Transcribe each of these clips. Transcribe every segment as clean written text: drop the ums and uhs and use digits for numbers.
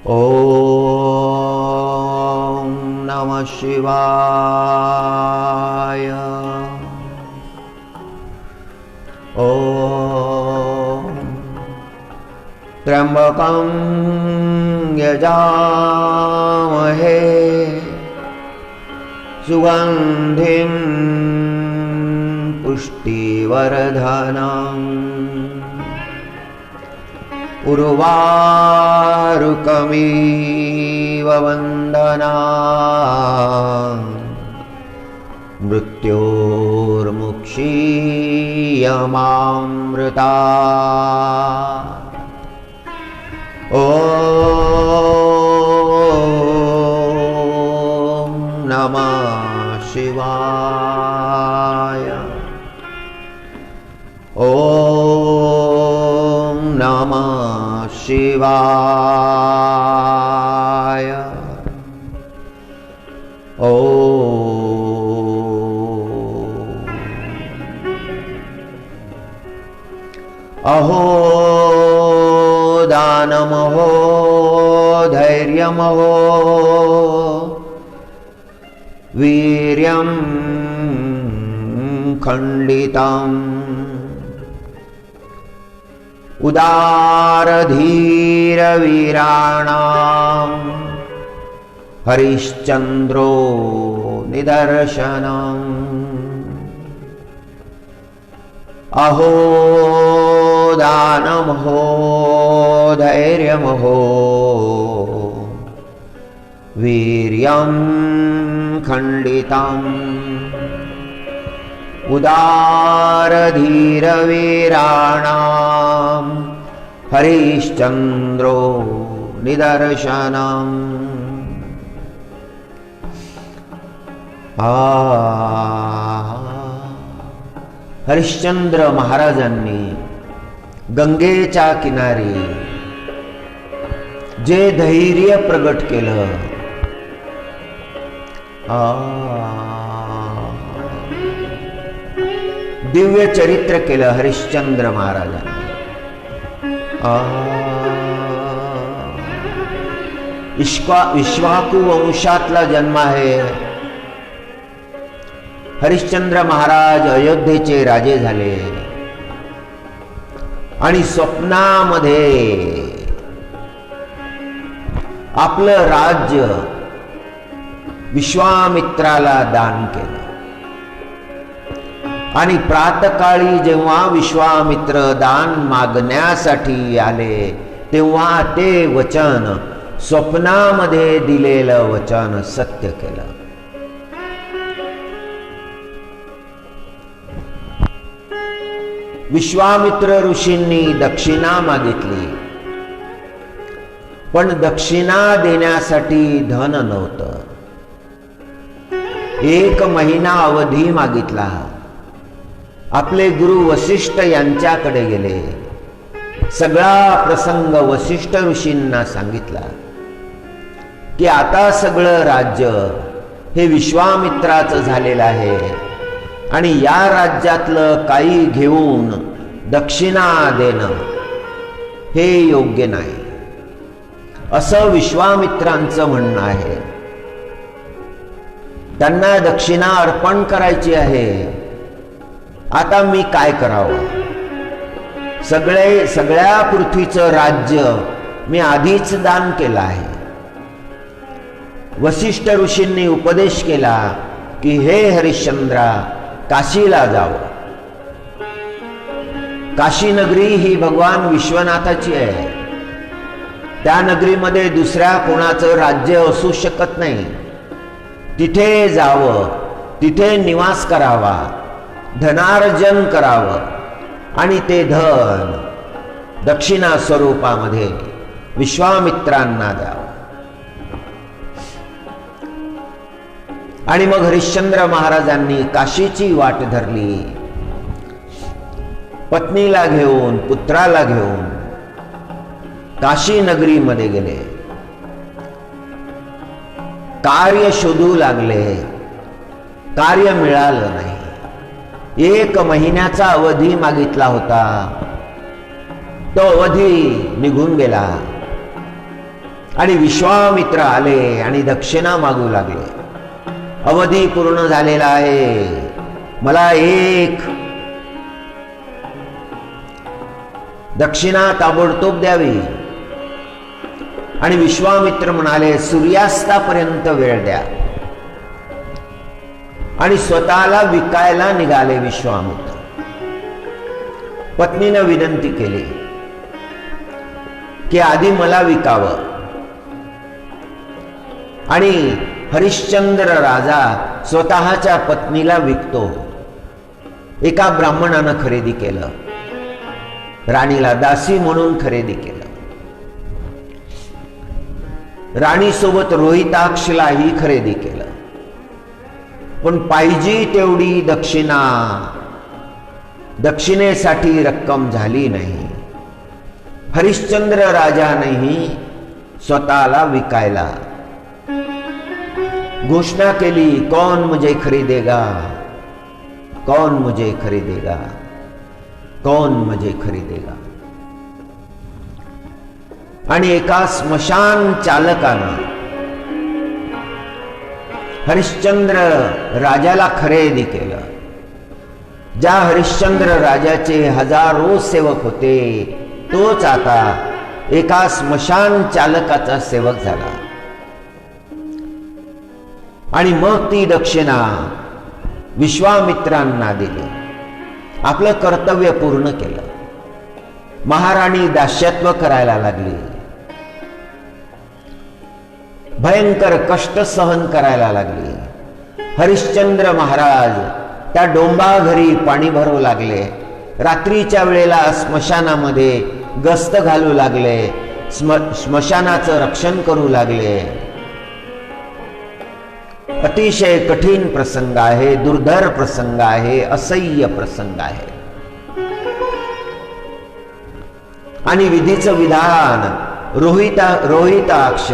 ओम नमः शिवाय। ओम त्र्यंबकं यजामहे सुगंधिं पुष्टिवर्धनम् उर्वारुकमिव वन्दनात् मृत्योर्मुक्षीयमामृतात्। ॐ नमः शिवाय। ॐ नमः शिवाय। अहो दानमहो धैर्यमहो वीर्यं खण्डितम् उदारधीरवीराणां हरिश्चन्द्रो निदर्शनम्। अहो दानमहो धैर्यमहो वीर्यं खण्डितम् उदारधीरवीराणां हरिश्चन्द्रो निदर्शनम्। हरिश्चंद्र महाराजांनी गंगेच्या किनारी जे धैर्य प्रगट केलं, दिव्य चरित्र केलं हरिश्चंद्र महाराजांनी। इक्ष्वाकु वंशातला जन्म आहे। हरिश्चंद्र महाराज अयोध्येचे राजे झाले आणि स्वप्नामध्ये आपलं राज्य विश्वामित्राला दान केलं आणि प्रातकाळी जेव्हा विश्वामित्र दान मागण्यासाठी आले तेव्हा ते वचन, स्वप्नामध्ये दिलेलं वचन सत्य केलं। विश्वामित्र ऋषींनी दक्षिणा मागितली, पण दक्षिणा देण्यासाठी धन नव्हतं। 1 महिना अवधी मागितला। आपले गुरु वसिष्ठ यांच्याकडे गेले, सगळा प्रसंग वसिष्ठ ऋषींना सांगितला की आता सगळं राज्य हे विश्वामित्राचं झालेलं आहे आणि या राज्यातलं काही घेऊन दक्षिणा देणं हे योग्य नाही, असं विश्वामित्रांचं म्हणणं आहे। त्यांना दक्षिणा अर्पण करायची आहे। आता मी काय करावं? सगळ्या पृथ्वीचं राज्य मी आधीच दान केलं आहे। वसिष्ठ ऋषींनी उपदेश केला की हे हरिश्चंद्रा, काशीला जावं। काशी नगरी ही भगवान विश्वनाथाची आहे। त्या नगरीमध्ये दुसऱ्या कोणाचं राज्य असू शकत नाही। तिथे जावं, तिथे निवास करावा, धनार्जन करावं आणि ते धन दक्षिणा स्वरूपामध्ये विश्वामित्रांना द्यावं। आणि मग हरिश्चंद्र महाराजांनी काशीची वाट धरली। पत्नीला घेऊन, पुत्राला घेऊन काशी नगरीमध्ये गेले। कार्य शोधू लागले, कार्य मिळालं नाही। 1 महिन्याचा अवधी मागितला होता, तो अवधी निघून गेला। आणि विश्वामित्र आले आणि दक्षिणा मागू लागले. अवधी पूर्ण झालेला आहे, मला एक दक्षिणा ताबडतोब द्यावी. आणि विश्वामित्र म्हणाले, सूर्यास्तापर्यंत वेळ द्या. आणि स्वतःला विकायला निघाले विश्वामित्र. पत्नीने विनंती केली की आधी मला विकावं. आणि हरिश्चंद्र राजा स्वतःच्या पत्नीला विकतो. एका ब्राह्मणानं खरेदी केलं, राणीला दासी म्हणून खरेदी केलं. राणीसोबत रोहिताक्षलाही खरेदी केलं. पण पाहिजे तेवढी दक्षिणेसाठी रक्कम झाली नाही. हरिश्चंद्र राजानेही स्वतःला विकायला घोषणा केली, कौन मुझे खरीदेगा, कौन मुझे खरीदेगा, कौन मुझे खरीदेगा. आणि एका स्मशान चालकानं हरिश्चंद्र राजाला खरेदी केलं. ज्या हरिश्चंद्र राजाचे हजारो सेवक होते, तोच आता एका स्मशान चालकाचा सेवक झाला. आणि मग ती दक्षिणा विश्वामित्रांना दिली. आपलं कर्तव्य पूर्ण केलं. महाराणी दास्यत्व करायला लागली. भयंकर कष्ट सहन करायला लागली. हरिश्चंद्र महाराज त्या डोंबाघरी पाणी भरू लागले. रात्रीच्या वेळेला स्मशानामध्ये गस्त घालू लागले. स्मशानाचं रक्षण करू लागले. अतिशय कठीण प्रसंग आहे, दुर्धर प्रसंग आहे, असह्य प्रसंग आहे. आणि विधीचं विधान रोहिताक्ष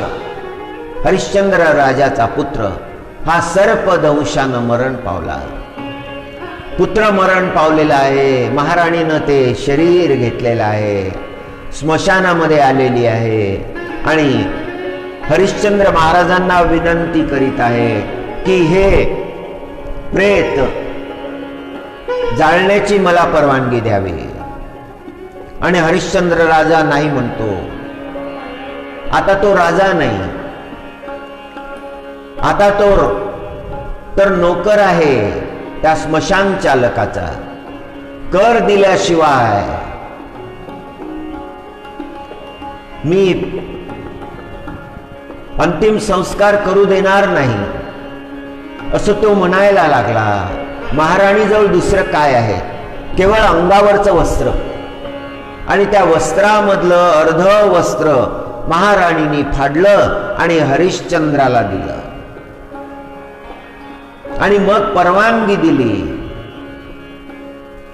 हरिश्चंद्र राजाचा पुत्र हा सर्पदंशानं मरण पावला. पुत्र मरण पावलेला आहे. महाराणीनं ते शरीर घेतलेलं आहे, स्मशानामध्ये आलेली आहे. आणि हरिश्चंद्र महाराजांना विनंती करीत आहे की हे प्रेत जाळण्याची मला परवानगी द्यावी. आणि हरिश्चंद्र राजा नाही म्हणतो. आता तो राजा नाही, आता तो तर नोकर आहे त्या स्मशान चालकाचा. कर दिल्याशिवाय मी अंतिम संस्कार करू देणार नाही, असं तो म्हणायला लागला. महाराणीजवळ दुसरं काय आहे? केवळ अंगावरचं वस्त्र. आणि त्या वस्त्रामधलं अर्ध वस्त्र महाराणीने फाडलं आणि हरिश्चंद्राला दिलं. आणि मग परवानगी दिली.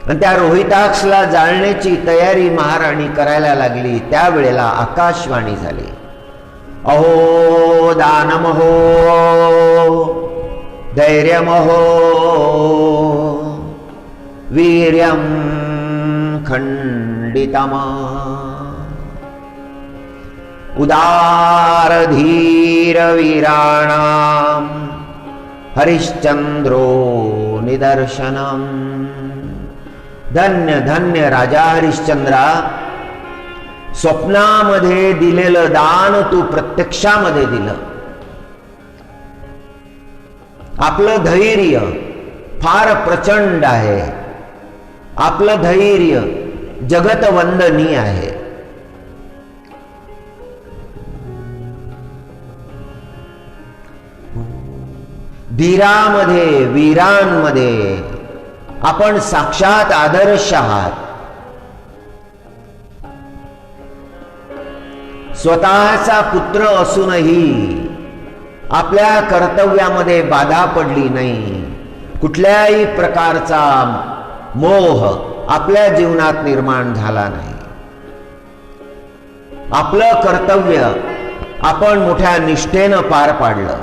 आणि त्या रोहिताक्षला जाळण्याची तयारी महाराणी करायला लागली. त्यावेळेला आकाशवाणी झाली, अहो दानमहो धैर्यमहो वीर्यं खंडितम उदार धीर वीराणाम हरिश्चंद्रो निदर्शनम. धन्य धन्य राजा हरिश्चंद्रा, स्वप्नामध्ये दिलेलं दान तू प्रत्यक्षामध्ये दिलं. आपलं धैर्य फार प्रचंड आहे. आपलं धैर्य जगतवंदनीय आहे. धीरामध्ये वीरांमध्ये आपण साक्षात आदर्श आहात. स्वतःचा पुत्र असूनही आपल्या कर्तव्यामध्ये बाधा पडली नाही. कुठल्याही प्रकारचा मोह आपल्या जीवनात निर्माण झाला नाही. आपलं कर्तव्य आपण मोठ्या निष्ठेनं पार पाडलं.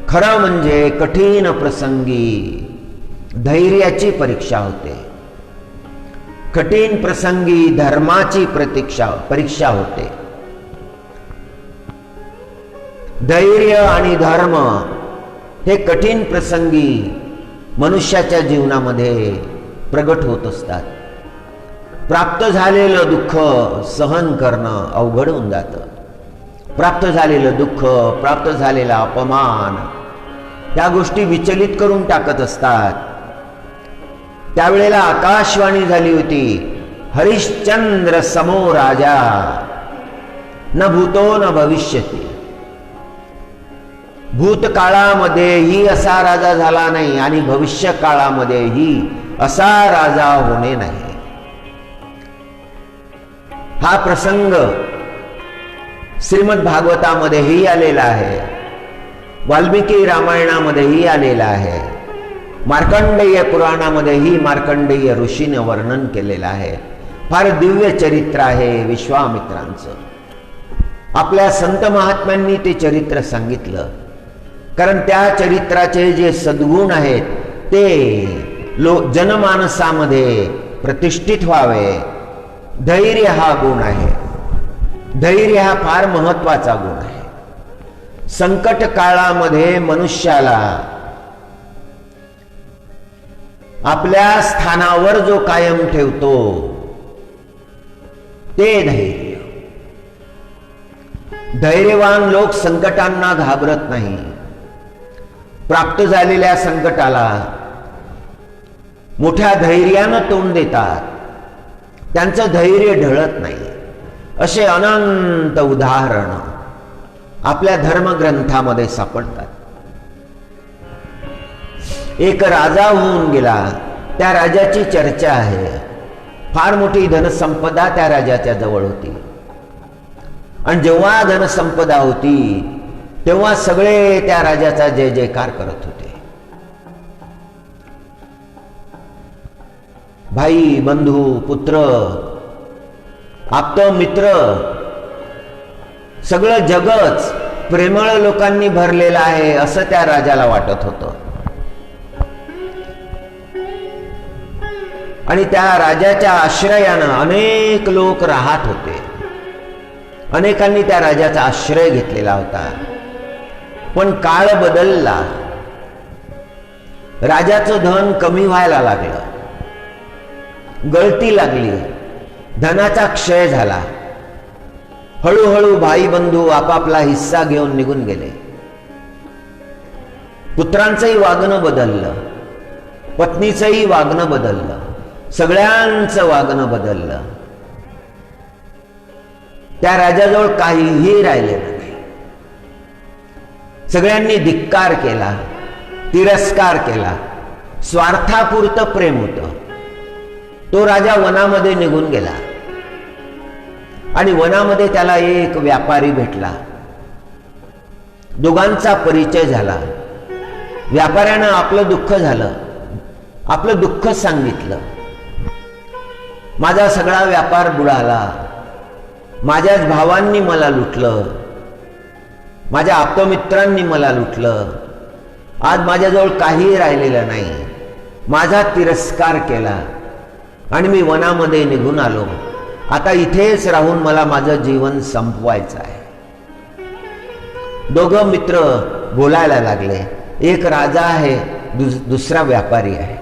खरं म्हणजे कठीण प्रसंगी धैर्याची परीक्षा होते. कठीण प्रसंगी धर्माची परीक्षा होते. धैर्य आणि धर्म हे कठीण प्रसंगी मनुष्याच्या जीवनामध्ये प्रगट होत असतात. प्राप्त झालेलं दुःख सहन करणं अवघड होऊन जातं. प्राप्त झालेलं दुःख, प्राप्त झालेला अपमान, त्या गोष्टी विचलित करून टाकत असतात. त्यावेळेला आकाशवाणी झाली होती, हरिश्चंद्र समो राजा न भूतो न भविष्यती. भूतकाळामध्येही असा राजा झाला नाही आणि भविष्य काळामध्येही असा राजा होणे नाही. हा प्रसंग श्रीमद भागवतामध्येही आलेला आहे, वाल्मिकी रामायणामध्येही आलेला आहे, मार्कंडेय पुराणामध्येही मार्कंडेय ऋषीने वर्णन केलेलं आहे. फार दिव्य चरित्र आहे विश्वामित्रांचं. आपल्या संत महात्म्यांनी ते चरित्र सांगितलं, कारण त्या चरित्राचे जे सद्गुण आहेत ते जनमानसामध्ये प्रतिष्ठित व्हावे. धैर्य हा गुण आहे. धैर्य हा फार महत्वाचा गुण आहे. संकट काळामध्ये मनुष्याला आपल्या स्थानावर जो कायम ठेवतो ते धैर्य. धैर्यवान लोक संकटांना घाबरत नाही. प्राप्त झालेल्या संकटाला मोठ्या धैर्यानं तोंड देतात. त्यांचं धैर्य ढळत नाही. असे अनंत उदाहरण आपल्या धर्मग्रंथामध्ये सापडतात. एक राजा होऊन गेला, त्या राजाची चर्चा आहे. फार मोठी धनसंपदा त्या राजाच्या जवळ होती. आणि जेव्हा धनसंपदा होती तेव्हा सगळे त्या राजाचा जय जयकार करत होते. भाई, बंधू, पुत्र, आप्त मित्र, सगळं जगच प्रेमळ लोकांनी भरलेलं आहे असं त्या राजाला वाटत होतं. आणि त्या राजाच्या आश्रयानं अनेक लोक राहत होते. अनेकांनी त्या राजाचा आश्रय घेतलेला होता. पण काळ बदलला. राजाचं धन कमी व्हायला लागलं, गळती लागली, धनाचा क्षय झाला. हळूहळू भाई बंधू आपापला हिस्सा घेऊन निघून गेले. पुत्रांचंही वागणं बदललं, पत्नीचंही वागणं बदललं, सगळ्यांचं वागणं बदललं. त्या राजाजवळ काहीही राहिलेलं नाही. सगळ्यांनी धिक्कार केला, तिरस्कार केला. स्वार्थापुरतं प्रेम होतं. तो राजा वनामध्ये निघून गेला आणि वनामध्ये त्याला एक व्यापारी भेटला. दोघांचा परिचय झाला. व्यापाऱ्यानं आपलं दुःख झालं, आपलं दुःख सांगितलं. माझा सगळा व्यापार बुडाला, माझ्याच भावांनी मला लुटलं, माझ्या आप्तमित्रांनी मला लुटलं. आज माझ्याजवळ काही राहिलेलं नाही. माझा तिरस्कार केला आणि मी वनामध्ये निघून आलो. आता इथेच राहून मला माझं जीवन संपवायचं आहे. दोघं मित्र बोलायला लागले. एक राजा आहे, दुसरा व्यापारी आहे.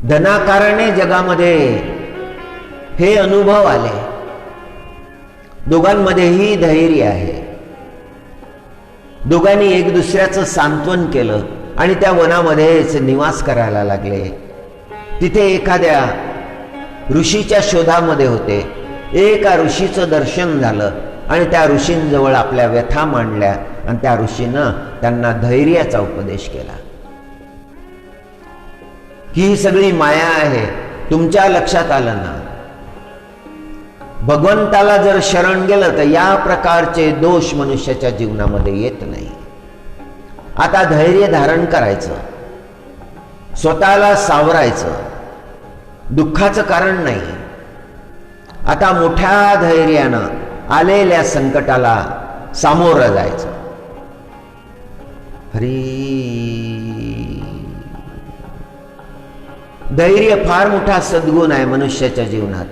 धनाकारणे जगामध्ये हे अनुभव आले. दोघांमध्येही धैर्य आहे. दोघांनी एक दुसऱ्याचं सांत्वन केलं आणि त्या वनामध्येच निवास करायला लागले. तिथे एखाद्या ऋषीच्या शोधामध्ये होते. एका ऋषीचं दर्शन झालं आणि त्या ऋषींजवळ आपल्या व्यथा मांडल्या आणि त्या ऋषीनं त्यांना धैर्याचा उपदेश केला. ही सगळी माया आहे. तुमच्या लक्षात आलं ना, भगवंताला जर शरण गेलं तर या प्रकारचे दोष मनुष्याच्या जीवनामध्ये येत नाही. आता धैर्य धारण करायचं, स्वतःला सावरायचं. दुःखाचं कारण नाही. आता मोठ्या धैर्यानं आलेल्या संकटाला सामोरं जायचं. धैर्य फार मोठा सद्गुण आहे मनुष्याच्या जीवनात.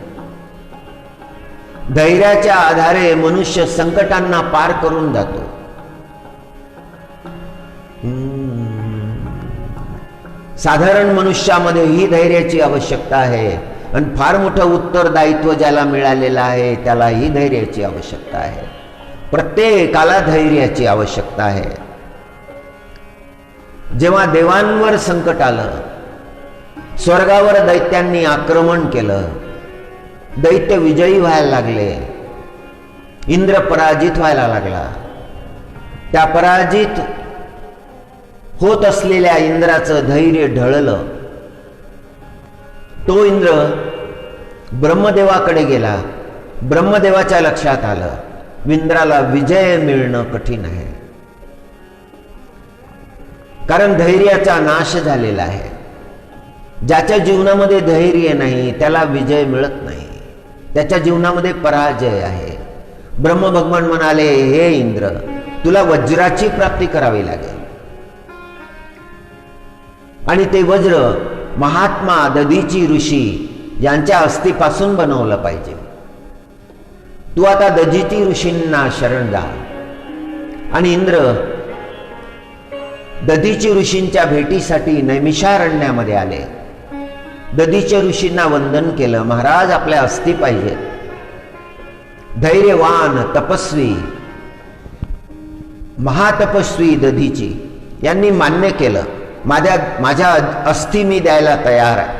धैर्याच्या आधारे मनुष्य संकटांना पार करून जातो. साधारण मनुष्यामध्ये ही धैर्याची आवश्यकता आहे आणि फार मोठं उत्तरदायित्व ज्याला मिळालेलं आहे त्याला ही धैर्याची आवश्यकता आहे. प्रत्येकाला धैर्याची आवश्यकता आहे. जेव्हा देवांवर संकट आलं, स्वर्गावर दैत्यांनी आक्रमण केलं, दैत्य विजयी व्हायला लागले, इंद्र पराजित व्हायला लागला, त्या पराजित होत असलेल्या इंद्राचं धैर्य ढळलं. तो इंद्र ब्रह्मदेवाकडे गेला. ब्रह्मदेवाच्या लक्षात आलं इंद्राला विजय मिळणं कठीण आहे, कारण धैर्याचा नाश झालेला आहे. ज्याच्या जीवनामध्ये धैर्य नाही त्याला विजय मिळत नाही, त्याच्या जीवनामध्ये पराजय आहे. ब्रह्मभगवान म्हणाले, हे इंद्र, तुला वज्राची प्राप्ती करावी लागेल आणि ते वज्र महात्मा दधीची ऋषी यांच्या अस्थिपासून बनवलं पाहिजे. तू आता दधीची ऋषींना शरण जा. आणि इंद्र दधीची ऋषींच्या भेटीसाठी नैमिषारण्यामध्ये आले. दधीच्या ऋषींना वंदन केलं. महाराज, आपल्या अस्थी पाहिजेत. धैर्यवान तपस्वी महातपस्वी दधीची यांनी मान्य केलं, माझ्या अस्थी मी द्यायला तयार आहे.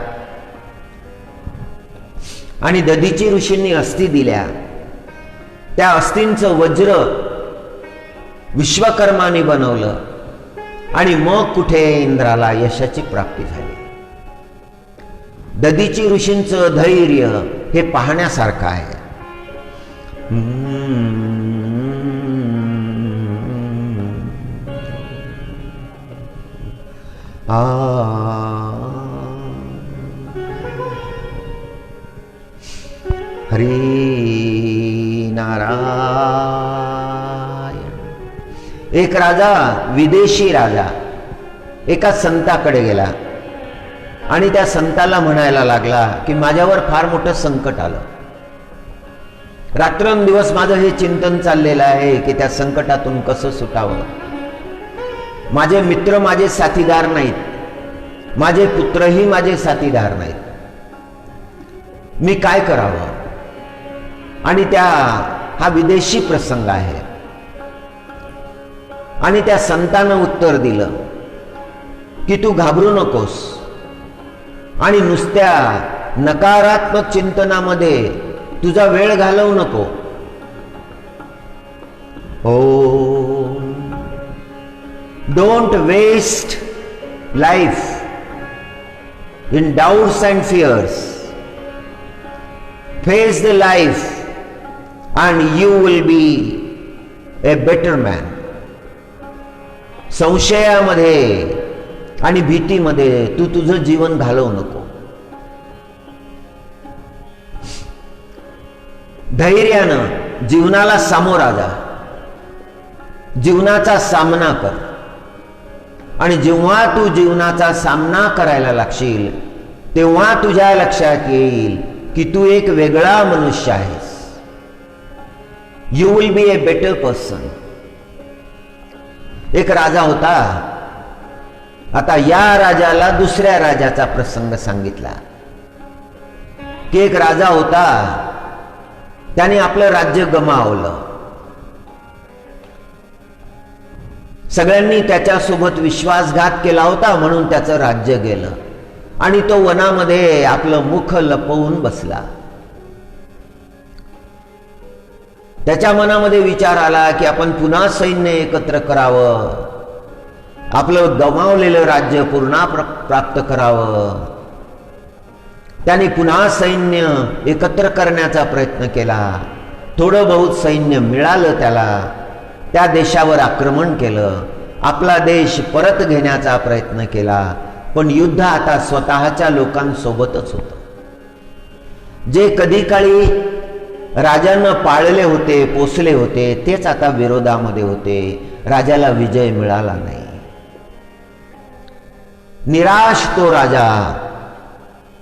आणि दधीची ऋषींनी अस्थी दिल्या. त्या अस्थींचं वज्र विश्वकर्माने बनवलं आणि मग कुठे इंद्राला यशाची प्राप्ती झाली. दधीची ऋषींचं धैर्य हे पाहण्यासारखं आहे. हरी नारायण. एक राजा, विदेशी राजा, एका संताकडे गेला आणि त्या संताला म्हणायला लागला की माझ्यावर फार मोठं संकट आलं. रात्रंदिवस माझं हे चिंतन चाललेलं आहे की त्या संकटातून कसं सुटावं. माझे मित्र माझे साथीदार नाहीत, माझे पुत्रही माझे साथीदार नाहीत, मी काय करावं. आणि हा विदेशी प्रसंग आहे. आणि त्या संतानं उत्तर दिलं की तू घाबरू नकोस आणि नुसत्या नकारात्मक चिंतनामध्ये तुझा वेळ घालवू नको. Don't waste life in doubts and fears. Face the life and you will be a better man. संशयामध्ये आणि भीतीमध्ये तू तुझं जीवन घालवू नको. धैर्यानं जीवनाला सामोरा जा, जीवनाचा सामना कर. आणि जेव्हा तू जीवनाचा सामना करायला लागशील तेव्हा तुझ्या लक्षात येईल की तू एक वेगळा मनुष्य आहेस. You will be a better person. एक राजा होता. आता या राजाला दुसऱ्या राजाचा प्रसंग सांगितला की एक राजा होता, त्याने आपलं राज्य गमावलं. सगळ्यांनी त्याच्यासोबत विश्वासघात केला होता म्हणून त्याचं राज्य गेलं आणि तो वनामध्ये आपलं मुख लपवून बसला. त्याच्या मनामध्ये विचार आला की आपण पुन्हा सैन्य एकत्र करावं, आपलं गमावलेलं राज्य पुन्हा प्राप्त करावं. त्याने पुन्हा सैन्य एकत्र करण्याचा प्रयत्न केला. थोडं बहुत सैन्य मिळालं त्याला. त्या देशावर आक्रमण केलं, आपला देश परत घेण्याचा प्रयत्न केला. पण युद्ध आता स्वतःच्या लोकांसोबतच होतं. जे कधी काळी राजानं पाळले होते, पोसले होते, तेच आता विरोधामध्ये होते. राजाला विजय मिळाला नाही. निराश तो राजा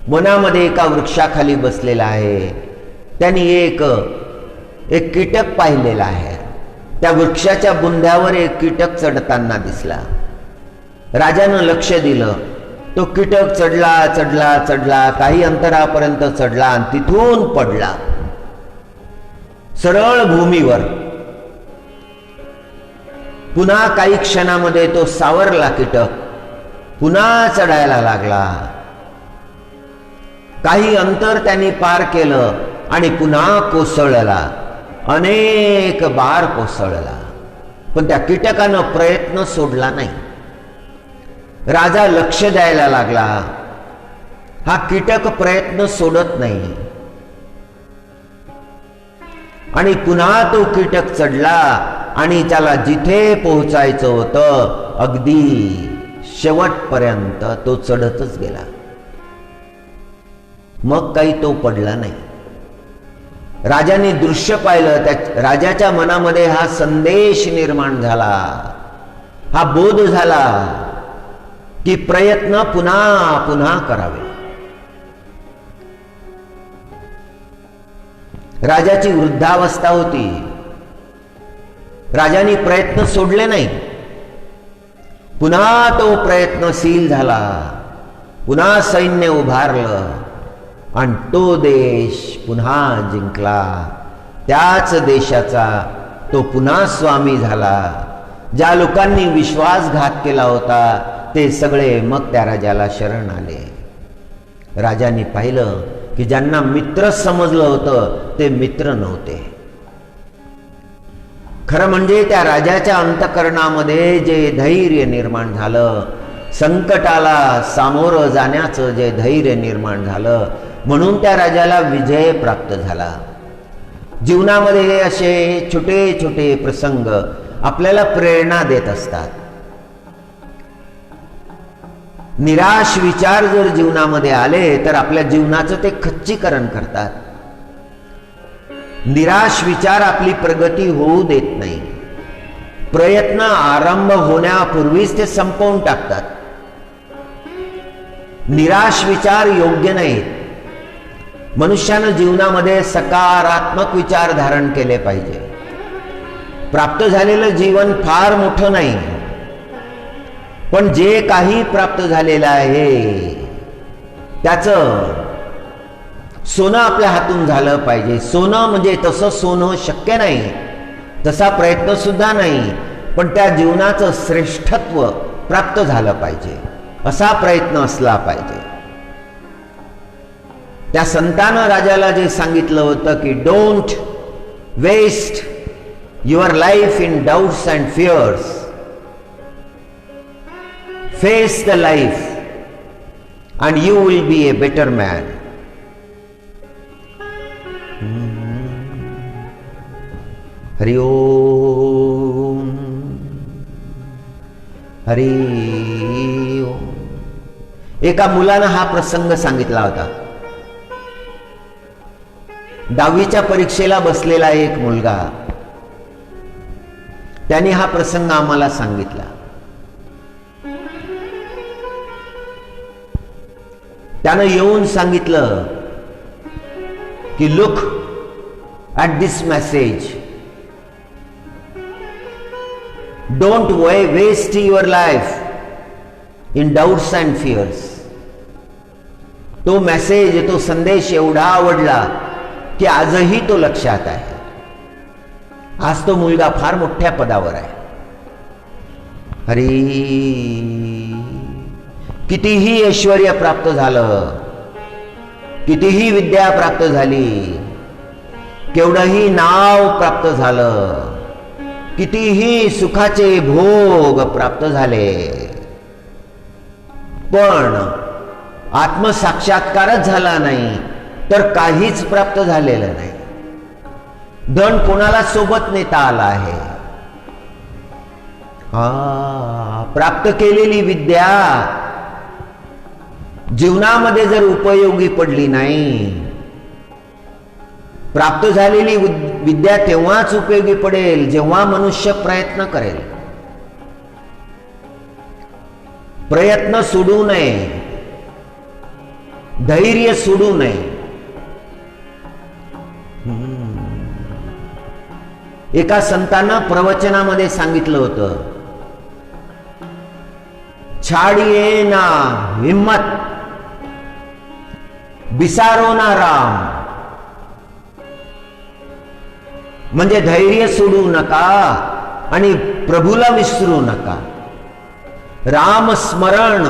वनामध्ये एका वृक्षाखाली बसलेला आहे. त्यांनी एक कीटक पाहिलेला आहे. त्या वृक्षाच्या बुंध्यावर एक कीटक चढताना दिसला. राजानं लक्ष दिलं. तो कीटक चढला चढला चढला, काही अंतरापर्यंत चढला आणि तिथून पडला सरळ भूमीवर. पुन्हा काही क्षणामध्ये तो सावरला कीटक, पुन्हा चढायला लागला. काही अंतर त्यांनी पार केलं आणि पुन्हा कोसळला, अनेक बार कोसळला, पण त्या कीटकानं प्रयत्न सोडला नाही. राजा लक्ष द्यायला लागला, हा कीटक प्रयत्न सोडत नाही. आणि पुन्हा तो कीटक चढला आणि त्याला जिथे पोहोचायचं होतं अगदी शेवटपर्यंत तो चढतच गेला. मग काही तो पडला नाही. राजाने दृश्य पाहिलं, त्या राजाच्या मनामध्ये हा संदेश निर्माण झाला, हा बोध झाला की प्रयत्न पुन्हा पुन्हा करावे. राजाची वृद्धावस्था होती, राजाने प्रयत्न सोडले नाही. पुन्हा तो प्रयत्नशील झाला, पुन्हा सैन्य उभारलं आणि तो देश पुन्हा जिंकला. त्याच देशाचा तो पुन्हा स्वामी झाला. ज्या लोकांनी विश्वासघात केला होता ते सगळे मग त्या राजाला शरण आले. राजाने पाहिलं की ज्यांना मित्र समजलं होतं ते मित्र नव्हते. खरं म्हणजे त्या राजाच्या अंतःकरणामध्ये जे धैर्य निर्माण झालं, संकटाला सामोरं जाण्याचं जे धैर्य निर्माण झालं, म्हणून त्या राजाला विजय प्राप्त झाला. जीवनामध्ये असे छोटे छोटे प्रसंग आपल्याला प्रेरणा देत असतात. निराश विचार जर जीवनामध्ये आले तर आपल्या जीवनाचं ते खच्चीकरण करतात. निराश विचार आपली प्रगती होऊ देत नाही. प्रयत्न आरंभ होण्यापूर्वीच ते संपवून टाकतात. निराश विचार योग्य नाहीत. मनुष्यानं जीवनामध्ये सकारात्मक विचार धारण केले पाहिजे. प्राप्त झालेलं जीवन फार मोठं नाही, पण जे काही प्राप्त झालेलं आहे त्याचं सोनं आपल्या हातून झालं पाहिजे. सोनं म्हणजे तसं सोनं शक्य नाही, तसा प्रयत्न सुद्धा नाही, पण त्या जीवनाचं श्रेष्ठत्व प्राप्त झालं पाहिजे, असा प्रयत्न असला पाहिजे. त्या संतानं राजाला जे सांगितलं होतं की don't waste your life in doubts and fears, face the life and you will be a better man. Hari Om Hari Om. एका मुलानं हा प्रसंग सांगितला होता. 10वीच्या परीक्षेला बसलेला एक मुलगा, त्याने हा प्रसंग आम्हाला सांगितला. त्यानं येऊन सांगितलं की look at this message, don't waste your life in doubts and fears. तो मेसेज, तो संदेश एवढा आवडला की आजही तो लक्षात आहे. आज तो मुलगा फार मोठ्या पदावर आहे. हरी, कितीही ऐश्वर्य प्राप्त झालं, कितीही विद्या प्राप्त झाली, केवढंही नाव प्राप्त झालं, कितीही सुखाचे भोग प्राप्त झाले, पण आत्मसाक्षात्कारच झाला नाही तर काहीच प्राप्त झालेलं नाही. धन कोणाला सोबत नेता आला आहे. प्राप्त केलेली विद्या जीवनामध्ये जर उपयोगी पडली नाही, प्राप्त झालेली विद्या तेव्हाच उपयोगी पडेल जेव्हा मनुष्य प्रयत्न करेल. प्रयत्न सोडू नये, धैर्य सोडू नये. एका संतांना प्रवचनामध्ये सांगितलं होतं, छाड़िए ना हिम्मत, बिसारो ना राम. म्हणजे धैर्य सोडू नका आणि प्रभूला विसरू नका. राम स्मरण,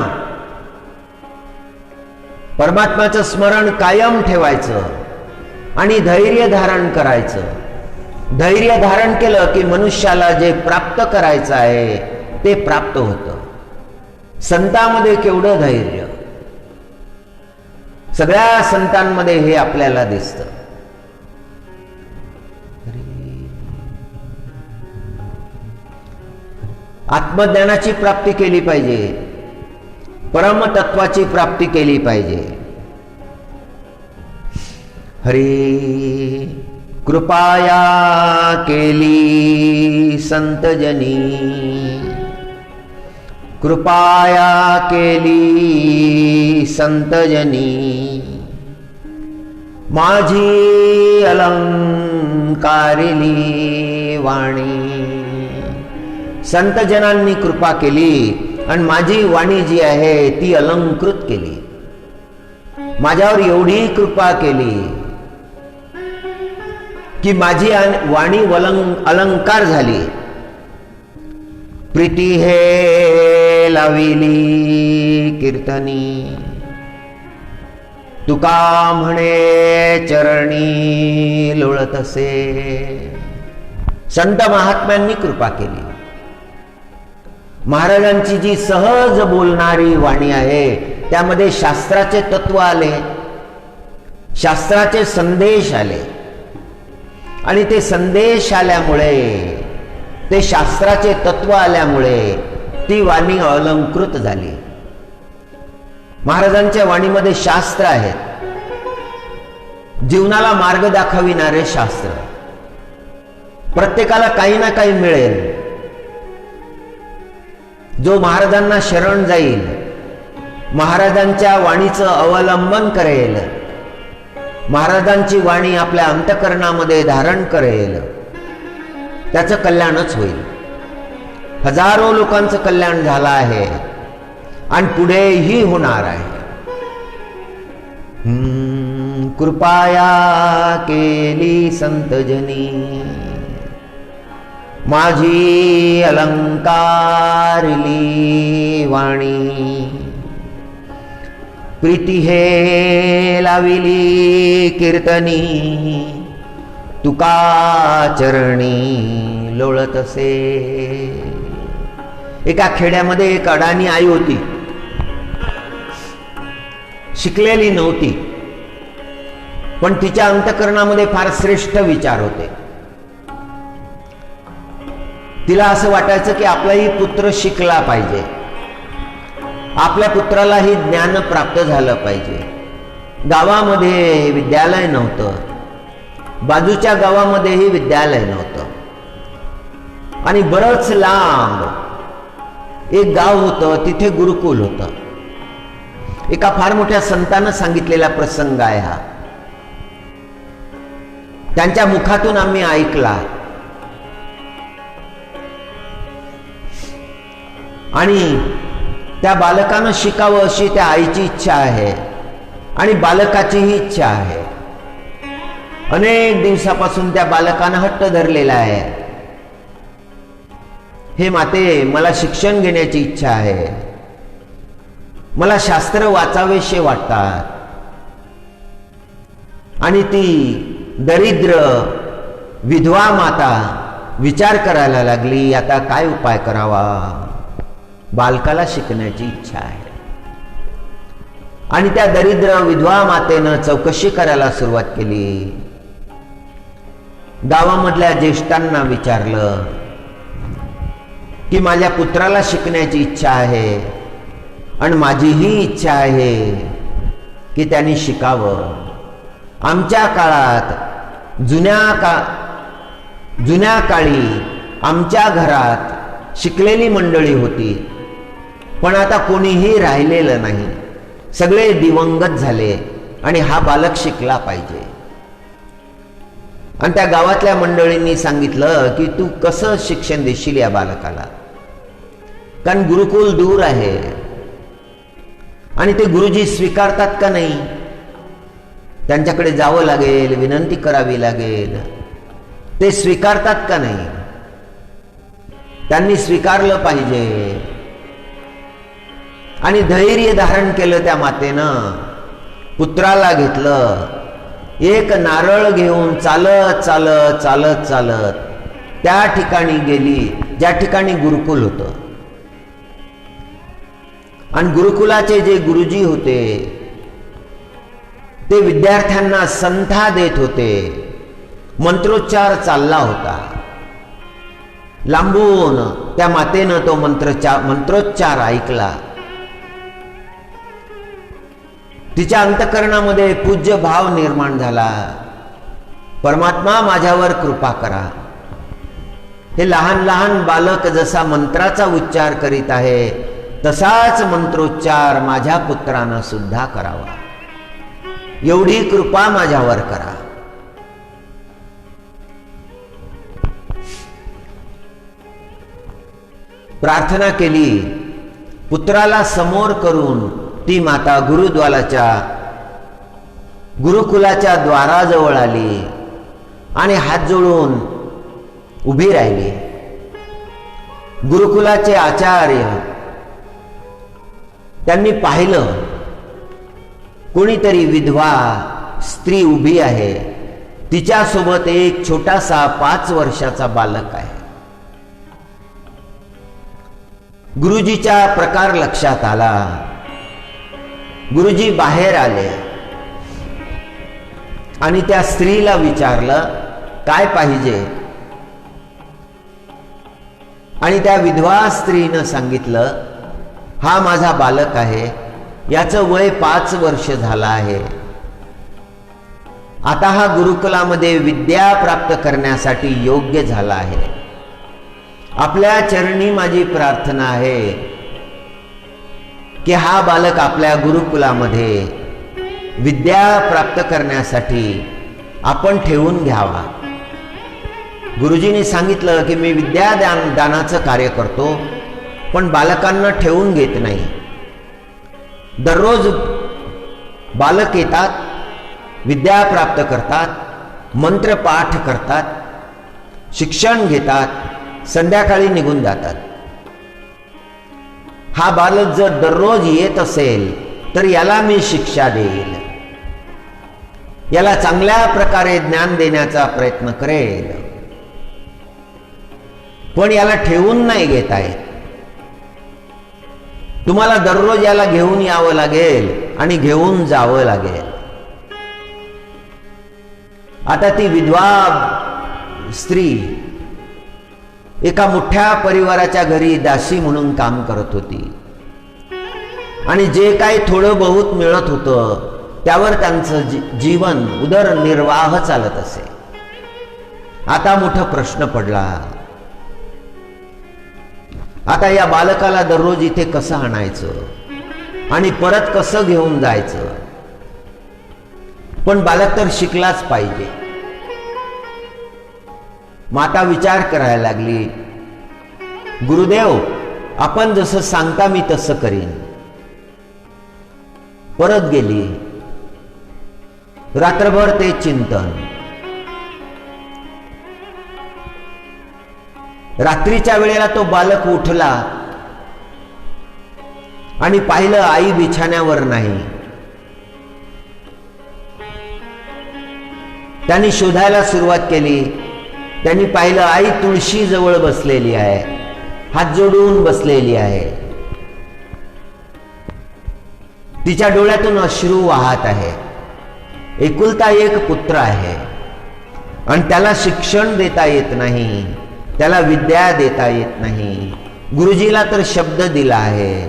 परमात्म्याचं स्मरण कायम ठेवायचं आणि धैर्य धारण करायचं. धैर्य धारण केलं की मनुष्याला जे प्राप्त करायचं आहे ते प्राप्त होतं. संतांमध्ये केवढं धैर्य, सगळ्या संतांमध्ये हे आपल्याला दिसतं. आत्मज्ञानाची प्राप्ती केली पाहिजे, परमतत्वाची प्राप्ती केली पाहिजे. हरी कृपाया केली संतजनी, कृपाया केली संतजनी, माझी अलंकारिली वाणी. संतजनांनी कृपा केली आणि माझी वाणी जी आहे ती अलंकृत केली. माझ्यावर एवढी कृपा केली की माझी वाणी अलंकार झाली. प्रीती हे लाविली कीर्तनी, तुका म्हणे चरणी लोळतसे. संत महात्म्यांनी कृपा केली. महाराजांची जी सहज बोलणारी वाणी आहे त्यामध्ये शास्त्राचे तत्व आले, शास्त्राचे संदेश आले आणि ते संदेश आल्यामुळे, ते शास्त्राचे तत्व आल्यामुळे ती वाणी अलंकृत झाली. महाराजांच्या वाणीमध्ये शास्त्र आहेत, जीवनाला मार्ग दाखविणारे शास्त्र. प्रत्येकाला काही ना काही मिळेल. जो महाराजांना शरण जाईल, महाराजांच्या वाणीचं अवलंबन करेल, महाराजांची वाणी आपल्या अंतःकरणामध्ये धारण करेल, त्याचं कल्याणच होईल. हजारो लोकांचं कल्याण झालं आहे आणि पुढेही होणार आहे. कृपाया केली संतजनी, माझी अलंकारिली वाणी. प्रीती हे लाविली कीर्तनी, तुका चरणी लोळतसे. एका खेड्यामध्ये एक अडाणी आई होती, शिकलेली नव्हती, पण तिच्या अंतःकरणामध्ये फार श्रेष्ठ विचार होते. तिला असं वाटायचं की आपलाही पुत्र शिकला पाहिजे, आपल्या पुत्रालाही ज्ञान प्राप्त झालं पाहिजे. गावामध्ये विद्यालय नव्हतं, बाजूच्या गावामध्येही विद्यालय नव्हतं आणि बरंच लांब एक गाव होतं, तिथे गुरुकुल होतं. एका फार मोठ्या संतानं सांगितलेला प्रसंग आहे हा. त्यांच्या मुखातून आम्ही ऐकला आणि त्या बालकानं शिकावं अशी त्या आईची इच्छा आहे आणि बालकाचीही इच्छा आहे. अनेक दिवसापासून त्या बालकानं हट्ट धरलेला आहे, हे माते मला शिक्षण घेण्याची इच्छा आहे, मला शास्त्र वाचावेसे वाटतात. आणि ती दरिद्र विधवा माता विचार करायला लागली, आता काय उपाय करावा. बालकाला शिकण्याची इच्छा आहे आणि त्या दरिद्र विधवा मातेनं चौकशी करायला सुरुवात केली. गावामधल्या ज्येष्ठांना विचारलं की माझ्या पुत्राला शिकण्याची इच्छा आहे आणि माझीही इच्छा आहे की त्यांनी शिकावं. आमच्या काळात जुन्या काळी आमच्या घरात शिकलेली मंडळी होती, पण आता कोणीही राहिलेलं नाही, सगळे दिवंगत झाले आणि हा बालक शिकला पाहिजे. आणि त्या गावातल्या मंडळींनी सांगितलं की तू कसं शिक्षण देशील या बालकाला, कारण गुरुकुल दूर आहे, आणि ते गुरुजी स्वीकारतात का नाही, त्यांच्याकडे जावं लागेल, विनंती करावी लागेल. ते स्वीकारतात का नाही, त्यांनी स्वीकारलं पाहिजे. आणि धैर्य धारण केलं त्या मातेनं, पुत्राला घेतलं. एक नारळ घेऊन चालत चालत चालत चालत त्या ठिकाणी गेली ज्या ठिकाणी गुरुकुल होतं. आणि गुरुकुलाचे जे गुरुजी होते ते विद्यार्थ्यांना संथा देत होते. मंत्रोच्चार चालला होता. लांबून त्या मातेनं तो मंत्रोच्चार ऐकला. तिच्या अंतःकरणामध्ये पूज्य भाव निर्माण झाला. परमात्मा माझ्यावर कृपा करा. हे लहान लहान बालक जसा मंत्राचा उच्चार करीत आहे तसाच मंत्रोच्चार माझ्या पुत्रानं सुद्धा करावा. एवढी कृपा माझ्यावर करा. प्रार्थना केली. पुत्राला समोर करून ती माता गुरुकुलाच्या द्वाराजवळ आली आणि हात जोडून उभी राहिली. गुरुकुलाचे आचार्य त्यांनी पाहिलं कोणीतरी विधवा स्त्री उभी आहे. तिच्यासोबत एक छोटासा 5 वर्षाचा बालक आहे. गुरुजीचा प्रकार लक्षात आला. गुरुजी बाहेर आले आणि त्या स्त्रीला विचारलं काय पाहिजे. आणि त्या विधवा स्त्रीनं सांगितलं हा माझा बालक आहे, याचं वय 5 वर्ष झालं आहे. आता हा गुरुकुलामध्ये विद्या प्राप्त करण्यासाठी योग्य झाला आहे. आपल्या चरणी माझी प्रार्थना आहे की हा बालक आपल्या गुरुकुलामध्ये विद्या प्राप्त करण्यासाठी आपण ठेवून घ्यावा. गुरुजींनी सांगितलं की मी दानाचं कार्य करतो, पण बालकांना ठेवून घेत नाही. दररोज बालक येतात, विद्या प्राप्त करतात, मंत्रपाठ करतात, शिक्षण घेतात, संध्याकाळी निघून जातात. हा बालक जर दररोज येत असेल तर याला मी शिक्षा देईल, याला चांगल्या प्रकारे ज्ञान देण्याचा प्रयत्न करेल, पण याला ठेवून नाही घेता येत. तुम्हाला दररोज याला घेऊन यावं लागेल आणि घेऊन जावं लागेल. आता ती विधवा स्त्री एका मोठ्या परिवाराच्या घरी दासी म्हणून काम करत होती आणि जे काही थोडं बहुत मिळत होतं त्यावर त्यांचं जीवन उदरनिर्वाह चालत असे. आता मोठा प्रश्न पडला, आता या बालकाला दररोज इथे कसं आणायचं आणि परत कसं घेऊन जायचं. पण बालक तर शिकलाच पाहिजे. माता विचार करायला लागली, गुरुदेव आपण जसं सांगता मी तसं करीन. परत गेली. रात्रभर ते चिंतन. रात्रीच्या वेळेला तो बालक उठला आणि पाहिलं आई बिछाण्यावर नाही. त्यांनी शोधायला सुरुवात केली. त्यांनी पाहिलं आई तुळशी जवळ बसलेली आहे, हात जोडून बसलेली आहे. तिच्या डोळ्यातून अश्रू वाहत आहे. एकुलता एक पुत्र आहे आणि त्याला शिक्षण देता येत नाही, त्याला विद्या देता येत नाही. गुरुजीला तर शब्द दिला आहे,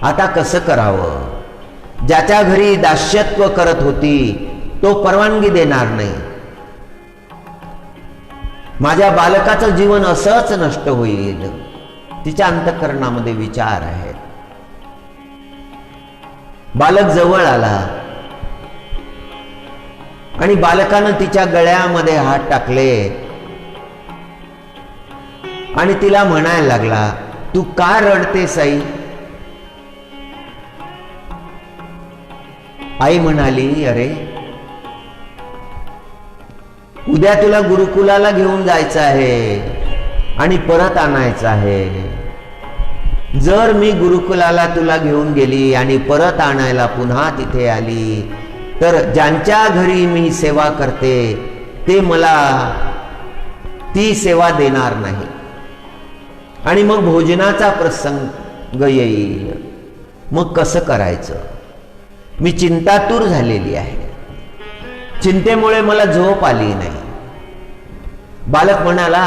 आता कसं करावं. ज्याच्या घरी दास्यत्व करत होती तो परवानगी देणार नाही. माझ्या बालकाचं जीवन असंच नष्ट होईल. तिच्या अंतःकरणामध्ये विचार आहेत. बालक जवळ आला आणि बालकानं तिच्या गळ्यामध्ये हात टाकले आणि तिला म्हणायला लागला, तू का रडतेस आई. आई म्हणाली, अरे उद्या तुला गुरुकुलाला घेऊन जायचं आहे आणि परत आणायचं आहे. जर मी गुरुकुलाला तुला घेऊन गेली आणि परत आणायला पुन्हा तिथे आली तर ज्यांच्या घरी मी सेवा करते ते मला ती सेवा देणार नाही आणि मग भोजनाचा प्रसंग येईल. मग कसं करायचं? मी चिंतातूर झालेली आहे. चिंतेमुळे मला झोप आली नाही. बालक म्हणाला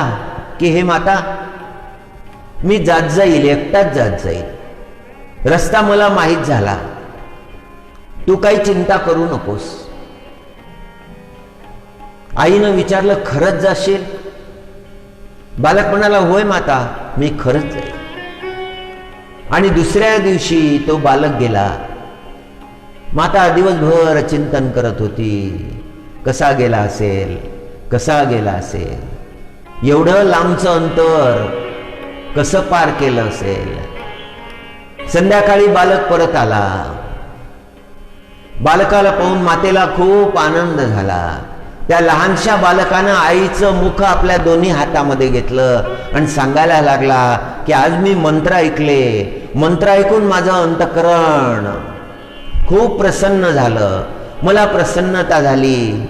की हे माता, मी जात जाईल, एकटाच जात जाईल. रस्ता मला माहीत झाला, तू काही चिंता करू नकोस. आईनं विचारलं, खरंच जाशील? बालक म्हणाला, होय माता, मी खरंच जाईल. आणि दुसऱ्या दिवशी तो बालक गेला. माता दिवसभर चिंतन करत होती, कसा गेला असेल, कसा गेला असेल, एवढं लांबचं अंतर कसं पार केलं असेल. संध्याकाळी बालक परत आला. बालकाला पाहून मातेला खूप आनंद झाला. त्या लहानशा बालकानं आईचं मुख आपल्या दोन्ही हातामध्ये घेतलं आणि सांगायला लागला की आज मी मंत्र ऐकले. मंत्र ऐकून माझं अंतःकरण खूप प्रसन्न झालं, मला प्रसन्नता झाली.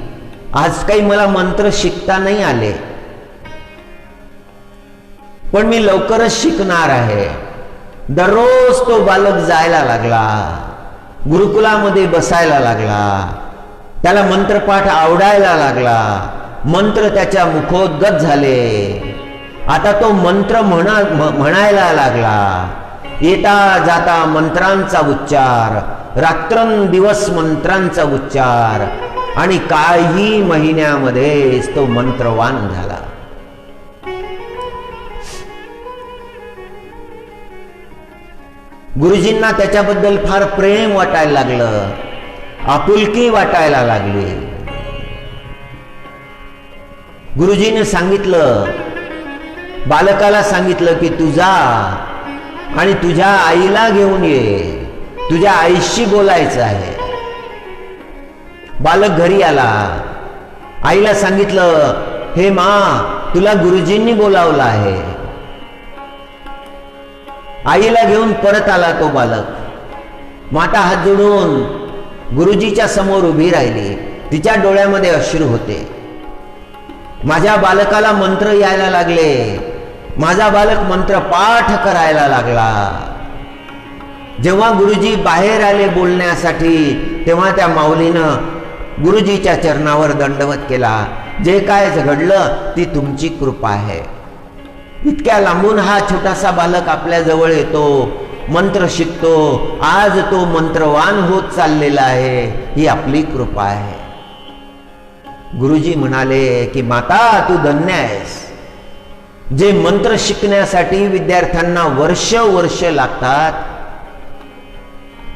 आज काही मला मंत्र शिकता नाही आले, पण मी लवकरच शिकणार आहे. दररोज तो बालक जायला लागला, गुरुकुलामध्ये बसायला लागला. त्याला मंत्रपाठ आवडायला लागला. मंत्र त्याच्या मुखोद्गत झाले. आता तो मंत्र म्हणायला लागला. येता जाता मंत्रांचा उच्चार, रात्रंदिवस मंत्रांचा उच्चार, आणि काही महिन्यामध्येच तो मंत्रवान झाला. गुरुजींना त्याच्याबद्दल फार प्रेम वाटायला लागलं, आपुलकी वाटायला लागली. गुरुजीने सांगितलं, बालकाला सांगितलं की तू जा आणि तुझ्या आईला घेऊन ये, तुझ्या आईशी बोलायचं आहे. बालक घरी आला. आईला सांगितलं, हे मा, तुला गुरुजींनी बोलावलं आहे. आईला घेऊन परत आला तो बालक. माता हात जोडून गुरुजीच्या समोर उभी राहिली. तिच्या डोळ्यामध्ये अश्रू होते. माझ्या बालकाला मंत्र यायला लागले. माझा बालक मंत्र पाठ करायला लागला. जेव्हा गुरुजी बाहेर आले बोलण्यासाठी तेव्हा त्या माऊलीनं गुरुजीच्या चरणावर दंडवत केला. जे काय घडलं ती तुमची कृपा आहे. इतक्या लांबून हा छोटासा बालक आपल्या जवळ येतो, मंत्र शिकतो. आज तो मंत्रवान होत चाललेला आहे, ही आपली कृपा आहे. गुरुजी म्हणाले की माता, तू धन्य आहेस. जे मंत्र शिकण्यासाठी विद्यार्थ्यांना वर्ष लागतात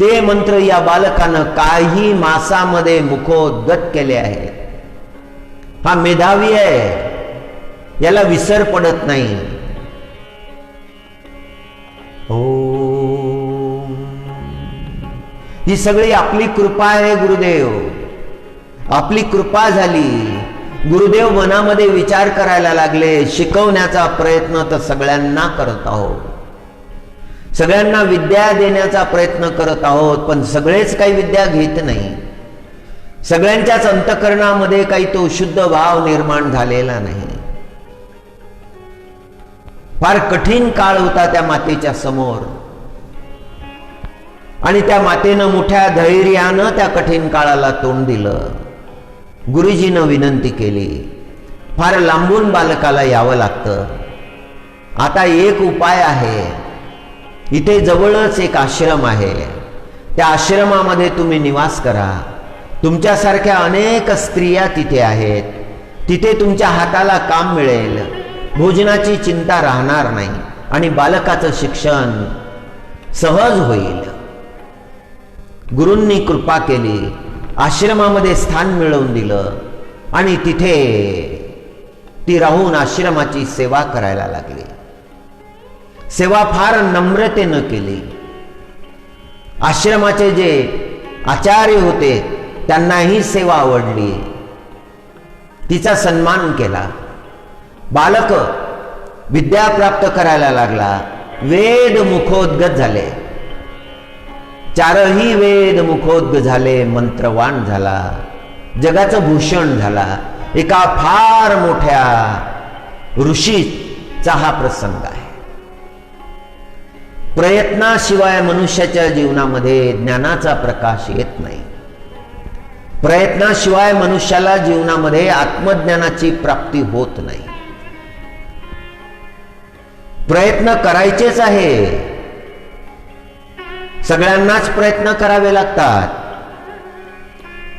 ते मंत्र या बालकानं काही मासामध्ये मुखोद्गत केले आहेत. हा मेधावी आहे, याला विसर पडत नाही. ही सगळी आपली कृपा आहे गुरुदेव, आपली कृपा झाली. गुरुदेव मनामध्ये विचार करायला लागले. शिकवण्याचा प्रयत्न तर सगळ्यांना करत आहोत, सगळ्यांना विद्या देण्याचा प्रयत्न करत आहोत, पण सगळेच काही विद्या घेत नाही. सगळ्यांच्याच अंतःकरणामध्ये काही तो शुद्ध भाव निर्माण झालेला नाही. फार कठीण काळ होता त्या मातेच्या समोर, आणि त्या मातेनं मोठ्या धैर्यानं त्या कठीण काळाला तोंड दिलं. गुरुजीनं विनंती केली, फार लांबून बालकाला यावं लागतं. आता एक उपाय आहे. इथे जवळच एक आश्रम आहे, त्या आश्रमामध्ये तुम्ही निवास करा. तुमच्यासारख्या अनेक स्त्रिया तिथे आहेत. तिथे तुमच्या हाताला काम मिळेल, भोजनाची चिंता राहणार नाही आणि बालकाचं शिक्षण सहज होईल. गुरूंनी कृपा केली, आश्रमामध्ये स्थान मिळवून दिलं आणि तिथे ती राहून आश्रमाची सेवा करायला लागली. सेवा फार नम्रतेनं केली. आश्रमाचे जे आचार्य होते, त्यांनाही सेवा आवडली, तिचा सन्मान केला. बालक विद्या प्राप्त करायला लागला, वेद मुखोद्गत झाले, चारही वेद मुखोद्गत झाले, मंत्रवान झाला, जगाचं भूषण झाला. एका फार मोठ्या ऋषीचा हा प्रसंग आहे. प्रयत्नाशिवाय मनुष्याच्या जीवनामध्ये ज्ञानाचा प्रकाश येत नाही. प्रयत्नाशिवाय मनुष्याला जीवनामध्ये आत्मज्ञानाची प्राप्ती होत नाही. प्रयत्न करायचेच आहे, सगळ्यांनाच प्रयत्न करावे लागतात.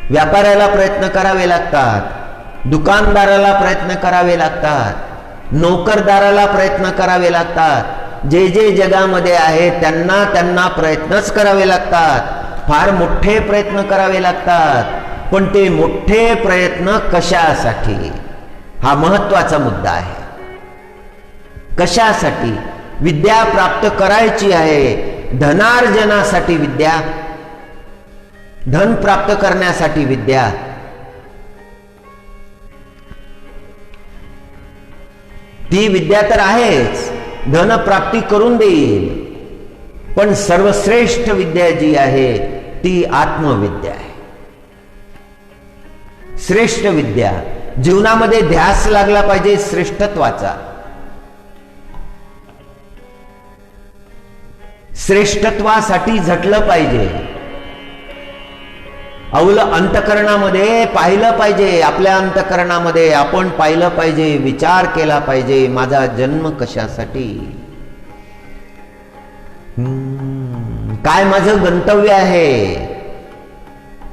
व्यापाऱ्याला प्रयत्न करावे लागतात, दुकानदाराला प्रयत्न करावे लागतात, नोकरदाराला प्रयत्न करावे लागतात. जे जे जगामध्ये आहे त्यांना त्यांना प्रयत्नच करावे लागतात, फार मोठे प्रयत्न करावे लागतात. पण ते मोठे प्रयत्न कशासाठी, हा महत्वाचा मुद्दा आहे. कशासाठी? विद्या प्राप्त करायची आहे, धनार्जनासाठी विद्या, धन प्राप्त करण्यासाठी विद्या. ती विद्या तर आहेच, धन प्राप्ती करून देईल, पण सर्वश्रेष्ठ विद्या जी आहे ती आत्मविद्या आहे. श्रेष्ठ विद्या, जीवनामध्ये ध्यास लागला पाहिजे श्रेष्ठत्वाचा. श्रेष्ठत्वासाठी झटलं पाहिजे. अवलं अंतकरणामध्ये पाहिलं पाहिजे, आपल्या अंतकरणामध्ये आपण पाहिलं पाहिजे, विचार केला पाहिजे, माझा जन्म कशासाठी, काय माझं गंतव्य आहे,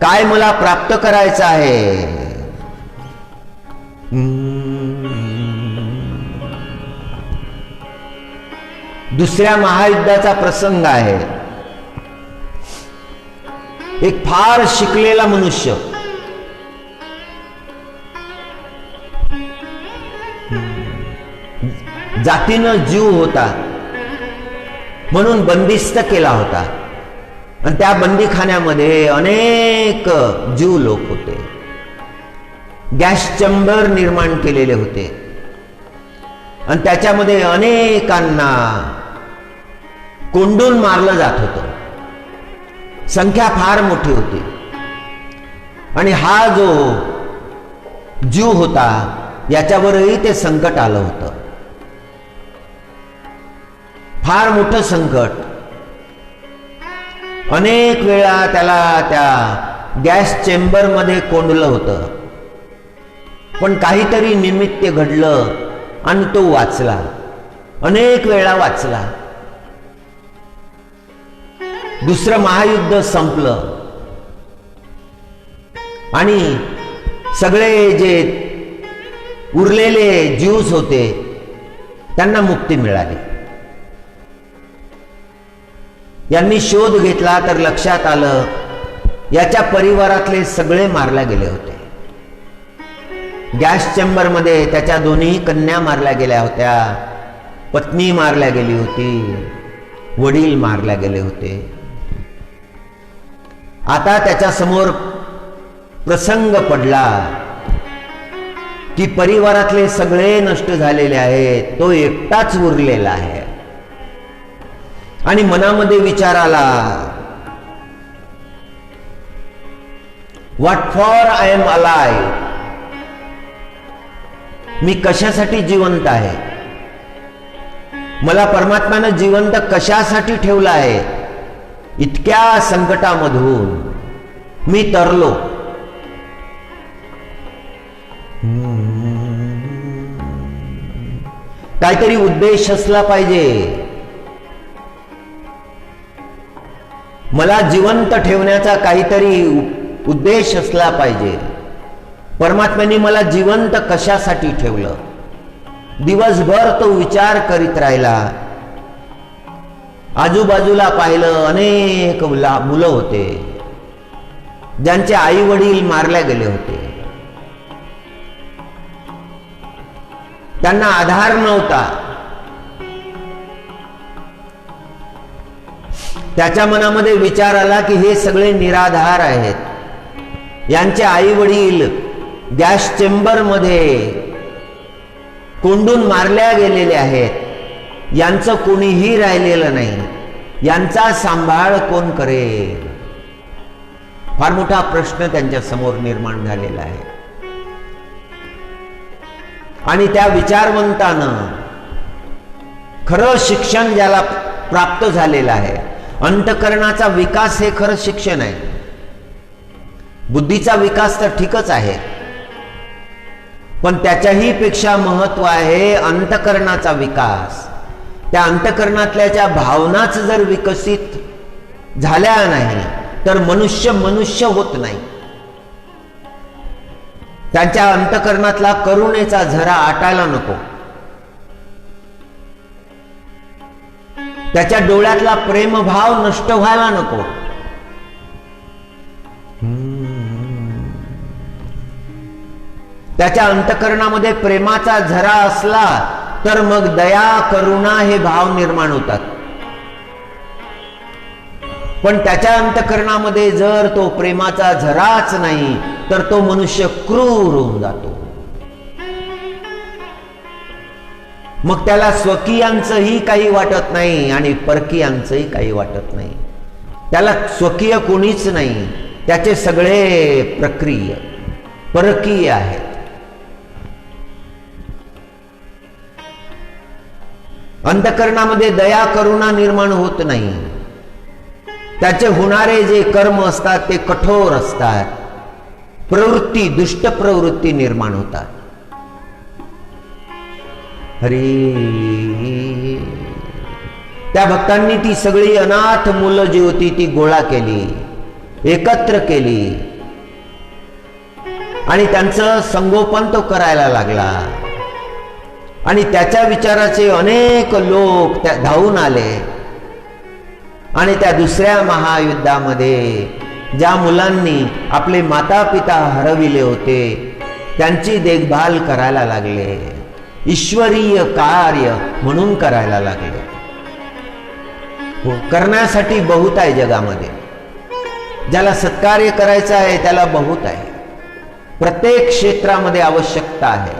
काय मला प्राप्त करायचं आहे. दुसऱ्या महायुद्धाचा प्रसंग आहे. एक फार शिकलेला मनुष्य जातीनं जीव होता म्हणून बंदिस्त केला होता, आणि त्या बंदीखान्यामध्ये अनेक जीव लोक होते. गॅस चेंबर निर्माण केलेले होते आणि त्याच्यामध्ये अनेकांना कोंडून मारलं जात होतं. संख्या फार मोठी होती आणि हा जो जीव होता याच्यावरही ते संकट आलं होतं, फार मोठं संकट. अनेक वेळा त्याला त्या गॅस चेंबर मध्ये कोंडलं होतं, पण काहीतरी निमित्त घडलं आणि तो वाचला, अनेक वेळा वाचला. दुसरं महायुद्ध संपलं आणि सगळे जे उरलेले ज्यूस होते त्यांना मुक्ती मिळाली. यांनी शोध घेतला तर लक्षात आलं याच्या परिवारातले सगळे मारले गेले होते. गॅस चेंबर मध्ये त्याच्या दोन्ही कन्या मारल्या गेल्या होत्या, पत्नी मारल्या गेली होती, वडील मारल्या गेले होते. आता त्याच्या समोर प्रसंग पडला की परिवारातले सगळे नष्ट झालेले आहेत, तो एकटाच उरलेला आहे. आणि मनामध्ये विचार आला, what for I am alive, मी कशासाठी जिवंत आहे, मला परमात्म्यानं जिवंत कशासाठी ठेवलं आहे. इतक्या संकटामधून मी तरलो. काहीतरी उद्देश असला पाहिजे, मला जिवंत ठेवण्याचा काहीतरी उद्देश असला पाहिजे. परमात्म्याने मला जिवंत कशासाठी ठेवलं. दिवसभर तो विचार करीत राहिला. आजूबाजूला पाहिलं, अनेक मुलं होते ज्यांचे आई वडील मारले गेले होते, त्यांना आधार नव्हता. त्याच्या मनामध्ये विचार आला की हे सगळे निराधार आहेत, यांचे आई वडील गॅस चेंबर मध्ये कोंडून मारल्या गेलेले आहेत, यांचं कोणीही राहिलेलं नाही, यांचा सांभाळ कोण करेल? फार मोठा प्रश्न त्यांच्या समोर निर्माण झालेला आहे. आणि त्या विचारवंतानं खरं शिक्षण ज्याला प्राप्त झालेलं आहे, अंतःकरणाचा विकास हे खरं शिक्षण आहे. बुद्धीचा विकास तर ठीकच आहे, पण त्याच्याही पेक्षा महत्व आहे अंतःकरणाचा विकास. त्या अंतःकरणातल्या भावनाच जर विकसित झाल्या नाही तर मनुष्य मनुष्य होत नाही. त्यांच्या अंतःकरणातला करुणेचा झरा आटायला नको, त्याच्या डोळ्यातला प्रेमभाव नष्ट व्हायला नको. त्याच्या अंतःकरणामध्ये प्रेमाचा झरा असला तर मग दया करुणा हे भाव निर्माण होतात. पण त्याच्या अंतःकरणामध्ये जर तो प्रेमाचा झराच नाही तर तो मनुष्य क्रूर होऊन जातो. मग त्याला स्वकीयांचंही काही वाटत नाही आणि परकीयांचंही काही वाटत नाही. त्याला स्वकीय कोणीच नाही, त्याचे सगळे प्रक्रिय परकीय आहेत. अंतःकरणामध्ये दया करुणा निर्माण होत नाही. त्याचे होणारे जे कर्म असतात ते कठोर असतात, प्रवृत्ती दुष्ट प्रवृत्ती निर्माण होतात. हरी, त्या भक्तांनी ती सगळी अनाथ मुलं जी होती ती गोळा केली, एकत्र केली आणि त्यांचं संगोपन तो करायला लागला. आणि त्याच्या विचाराचे अनेक लोक त्या धावून आले आणि त्या दुसऱ्या महायुद्धामध्ये ज्या मुलांनी आपले माता पिता हरविले होते त्यांची देखभाल करायला लागले, ईश्वरीय कार्य म्हणून करायला लागले. करण्यासाठी बहुत आहे जगामध्ये, ज्याला सत्कार्य करायचं आहे त्याला बहुत आहे. प्रत्येक क्षेत्रामध्ये आवश्यकता आहे,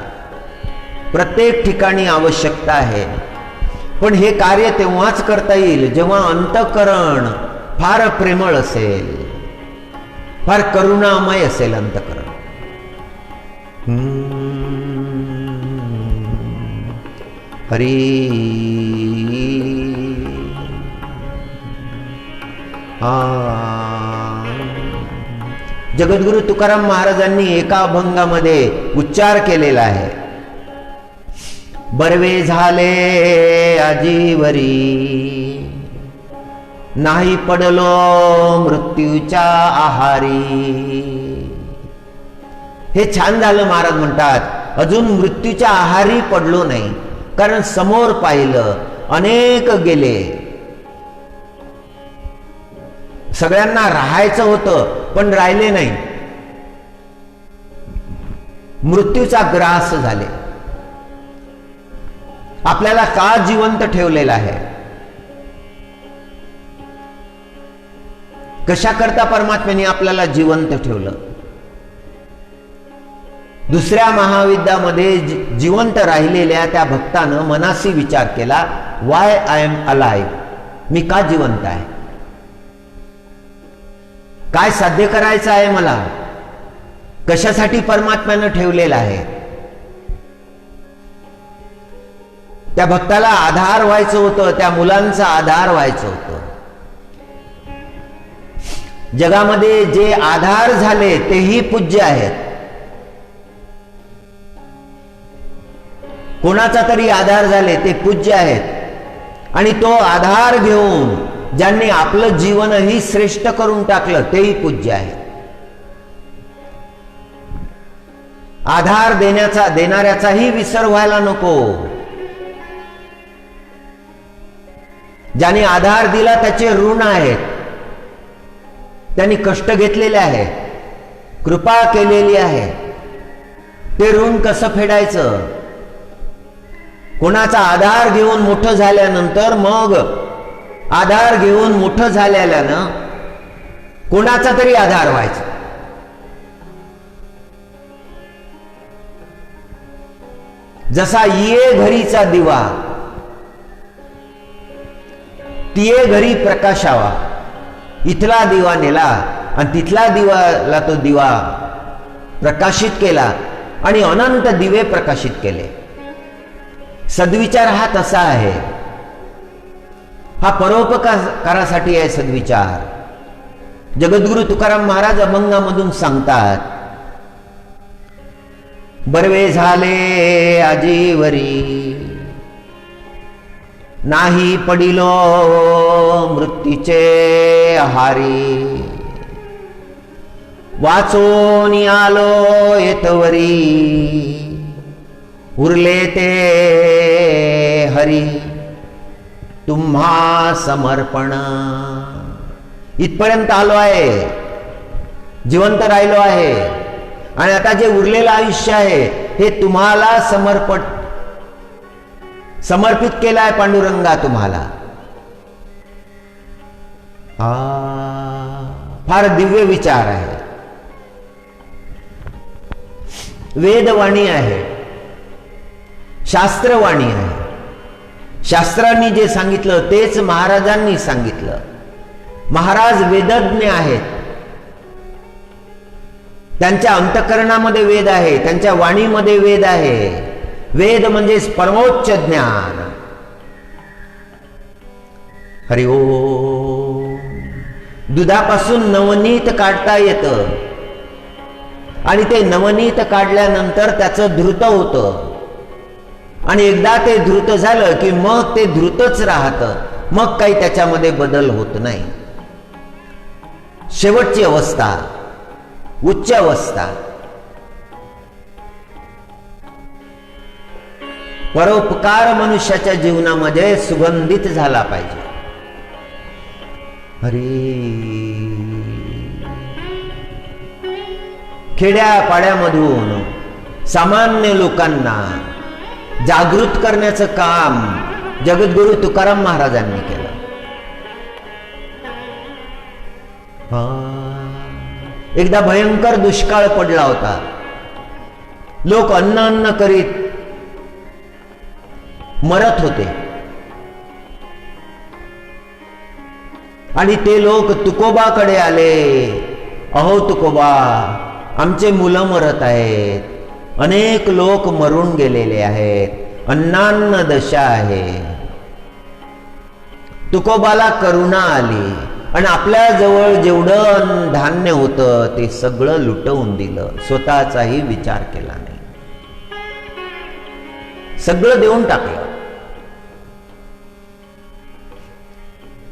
प्रत्येक ठिकाणी आवश्यकता आहे. पण हे कार्य तेव्हाच करता येईल जेव्हा अंतःकरण फार प्रेमळ असेल, फार करुणामय असेल अंतःकरण. हरी. जगद्गुरु तुकाराम महाराजांनी एका अभंगामध्ये उच्चार केलेला आहे, बर्वे झाले आजीवरी, नाही पडलो मृत्यूच्या आहारी. हे छान झालं. महाराज म्हणतात अजून मृत्यूच्या आहारी पडलो नाही, कारण समोर पाहिलं अनेक गेले. सगळ्यांना राहायचं होतं पण राहिले नाही, मृत्यूचा ग्रास झाले. आपल्याला का जिवंत ठेवलेला आहे? कशा करता परमात्म्याने आपल्याला जिवंत ठेवलं? दुसऱ्या महायुद्धामध्ये जिवंत राहिलेल्या त्या भक्तानं मनाशी विचार केला, वाय आय एम अलाइव्ह, मी का जिवंत आहे? काय साध्य करायचं आहे मला? कशासाठी परमात्म्यानं ठेवलेलं आहे? त्या भक्ताला आधार व्हायचं होतं, त्या मुलांचा आधार व्हायचं होतं. जगामध्ये जे आधार झाले तेही पूज्य आहेत. कोणाचा तरी आधार झाले ते पूज्य आहेत, आणि तो आधार घेऊन ज्यांनी आपलं जीवनही श्रेष्ठ करून टाकलं तेही पूज्य आहे. आधार देणाऱ्याचाही विसर व्हायला नको. ज्याने आधार दिला त्याचे ऋण आहेत, त्यांनी कष्ट घेतलेले आहे, कृपा केलेली आहे. ते ऋण कसं कोणाचा आधार घेऊन मोठं झाल्यानंतर मग आधार घेऊन मोठं झालेल्यानं कोणाचा तरी आधार व्हायचा. जसा ये घरीचा दिवा तिये घरी प्रकाशावा, इथला दिवा नेला आणि तिथला दिवाला तो दिवा प्रकाशित केला आणि अनंत दिवे प्रकाशित केले. सद्विचार हा तसा आहे, हा परोपकारासाठी आहे सद्विचार. जगद्गुरु तुकाराम महाराज अभंगामधून सांगतात, बर्वे झाले आजीवरी नाही पडिलो मृत्यूचे आहारी, वाचून आलो येतवरी उरले ते हरी तुम्हा समर्पण. इथपर्यंत आलो आहे, जिवंत राहिलो आहे आणि आता जे उरलेलं आयुष्य आहे हे तुम्हाला समर्पित केलं आहे पांडुरंगा तुम्हाला. फार दिव्य विचार आहे. वेदवाणी आहे, शास्त्रवाणी आहे. शास्त्रांनी जे सांगितलं तेच महाराजांनी सांगितलं. महाराज वेदज्ञ आहेत, त्यांच्या अंतःकरणामध्ये वेद आहे, त्यांच्या वाणीमध्ये वेद आहे. वेद म्हणजे परमोच्च ज्ञान. हरि ओम. दुधापासून नवनीत काढता येतं आणि ते नवनीत काढल्यानंतर त्याचं धृत होतं आणि एकदा ते धृत झालं की मग ते धृतच राहतं, मग काही त्याच्यामध्ये बदल होत नाही. शेवटची अवस्था, उच्च अवस्था. परोपकार मनुष्याच्या जीवनामध्ये सुगंधित झाला पाहिजे. हरी. खेड्यापाड्यामधून सामान्य लोकांना जागृत करण्याचं काम जगद्गुरु तुकाराम महाराजांनी केलं. एकदा भयंकर दुष्काळ पडला होता. लोक अन्न करीत मरत होते आणि ते लोक तुकोबाकडे आले. अहो तुकोबा, आमचे मुलं मरत आहेत, अनेक लोक मरून गेलेले आहेत, अन्नान्न दशा आहे. तुकोबाला करुणा आली आणि आपल्या जवळ जेवढं धान्य होतं ते सगळं लुटवून दिलं. स्वतःचाही विचार केला नाही, सगळं देऊन टाकलं.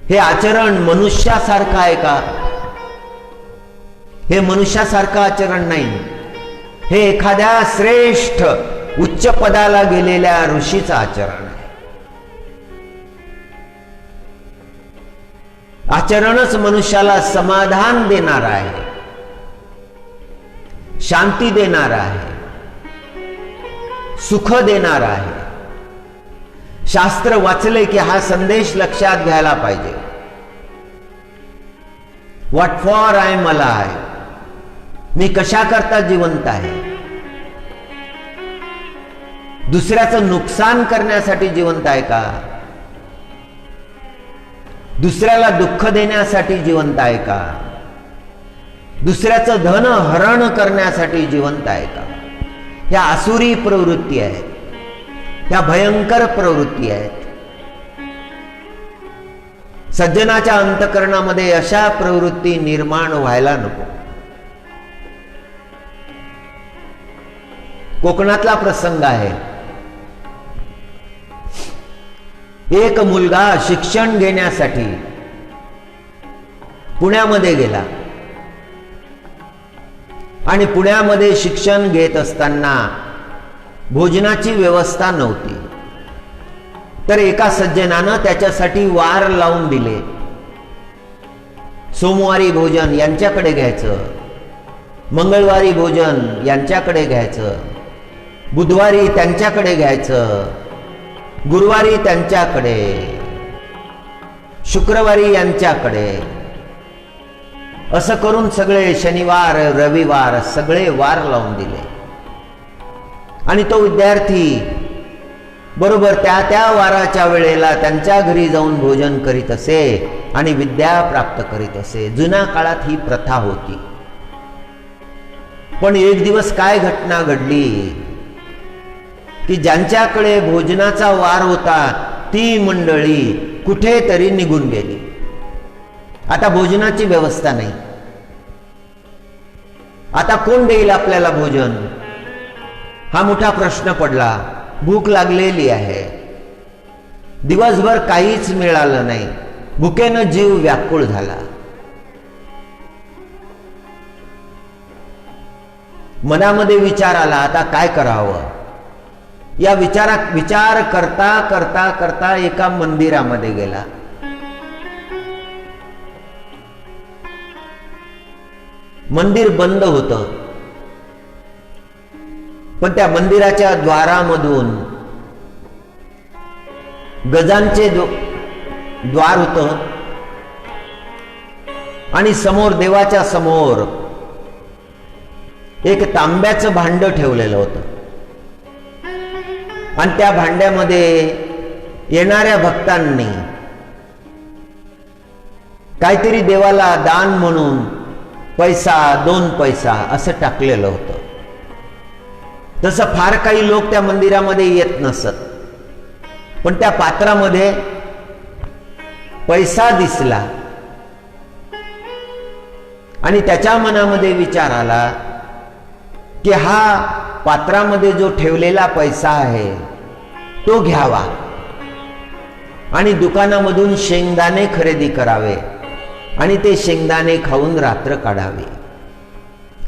हे आचरण मनुष्यासारखं आहे का? हे मनुष्यासारखं आचरण नाही. हे एखाद्या श्रेष्ठ उच्च पदाला गेलेल्या ऋषीचं आचरण आहे. आचरणच मनुष्याला समाधान देणार आहे, शांती देणार आहे, सुख देणार आहे. शास्त्र वाचले की हा संदेश लक्षात घ्यायला पाहिजे. What for I am alive. मी कशा करता जिवंत आहे? दुसऱ्याचं नुकसान करण्यासाठी जिवंत आहे का? दुसऱ्याला दुःख देण्यासाठी जिवंत आहे का? दुसऱ्याचं धन हरण करण्यासाठी जिवंत आहे का? ह्या आसुरी प्रवृत्ती आहेत, ह्या भयंकर प्रवृत्ती आहेत. सज्जनाच्या अंतःकरणामध्ये अशा प्रवृत्ती निर्माण व्हायला नको. कोकणातला प्रसंग आहे. एक मुलगा शिक्षण घेण्यासाठी पुण्यामध्ये गेला आणि पुण्यामध्ये शिक्षण घेत असताना भोजनाची व्यवस्था नव्हती. तर एका सज्जनानं त्याच्यासाठी वार लावून दिले. सोमवारी भोजन यांच्याकडे घ्यायचं, मंगळवारी भोजन यांच्याकडे घ्यायचं, बुधवारी त्यांच्याकडे घ्यायचं, गुरुवारी त्यांच्याकडे, शुक्रवारी यांच्याकडे, असं करून सगळे शनिवार रविवार सगळे वार लावून दिले. आणि तो विद्यार्थी बरोबर त्या वाराच्या वेळेला त्यांच्या घरी जाऊन भोजन करीत असे आणि विद्या प्राप्त करीत असे. जुन्या काळात ही प्रथा होती. पण एक दिवस काय घटना घडली की ज्यांच्याकडे भोजनाचा वार होता ती मंडळी कुठेतरी निघून गेली. आता भोजनाची व्यवस्था नाही. आता कोण देईल आपल्याला भोजन, हा मोठा प्रश्न पडला. भूक लागलेली आहे, दिवसभर काहीच मिळालं नाही, भुकेनं जीव व्याकुळ झाला. मनामध्ये विचार आला, आता काय करावं. या विचार करता करता करता एका मंदिरामध्ये गेला. मंदिर बंद होतं, पण त्या मंदिराच्या द्वारामधून गजांचे द्वार होतं आणि समोर देवाच्या समोर एक तांब्याचं भांड ठेवलेलं होतं. आणि त्या भांड्यामध्ये येणाऱ्या भक्तांनी काहीतरी देवाला दान म्हणून पैसा 2 पैसा असं टाकलेलं होतं. तसं फार काही लोक त्या मंदिरामध्ये येत नसत, पण त्या पात्रामध्ये पैसा दिसला आणि त्याच्या मनामध्ये विचार आला की हा पात्रामध्ये जो ठेवलेला पैसा आहे तो घ्यावा आणि दुकानामधून शेंगदाणे खरेदी करावे आणि ते शेंगदाणे खाऊन रात्र काढावी,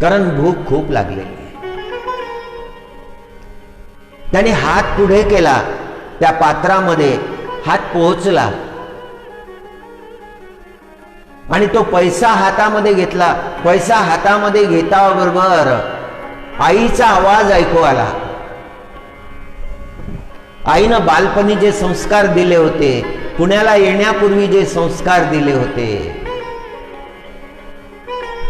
कारण भूक खूप लागलेली. त्याने हात पुढे केला, त्या पात्रामध्ये हात पोहोचला आणि तो पैसा हातामध्ये घेतला. पैसा हातामध्ये घेताबरोबर आईचा आवाज ऐकू आला. आईनं बालपणी जे संस्कार दिले होते, पुण्याला येण्यापूर्वी जे संस्कार दिले होते,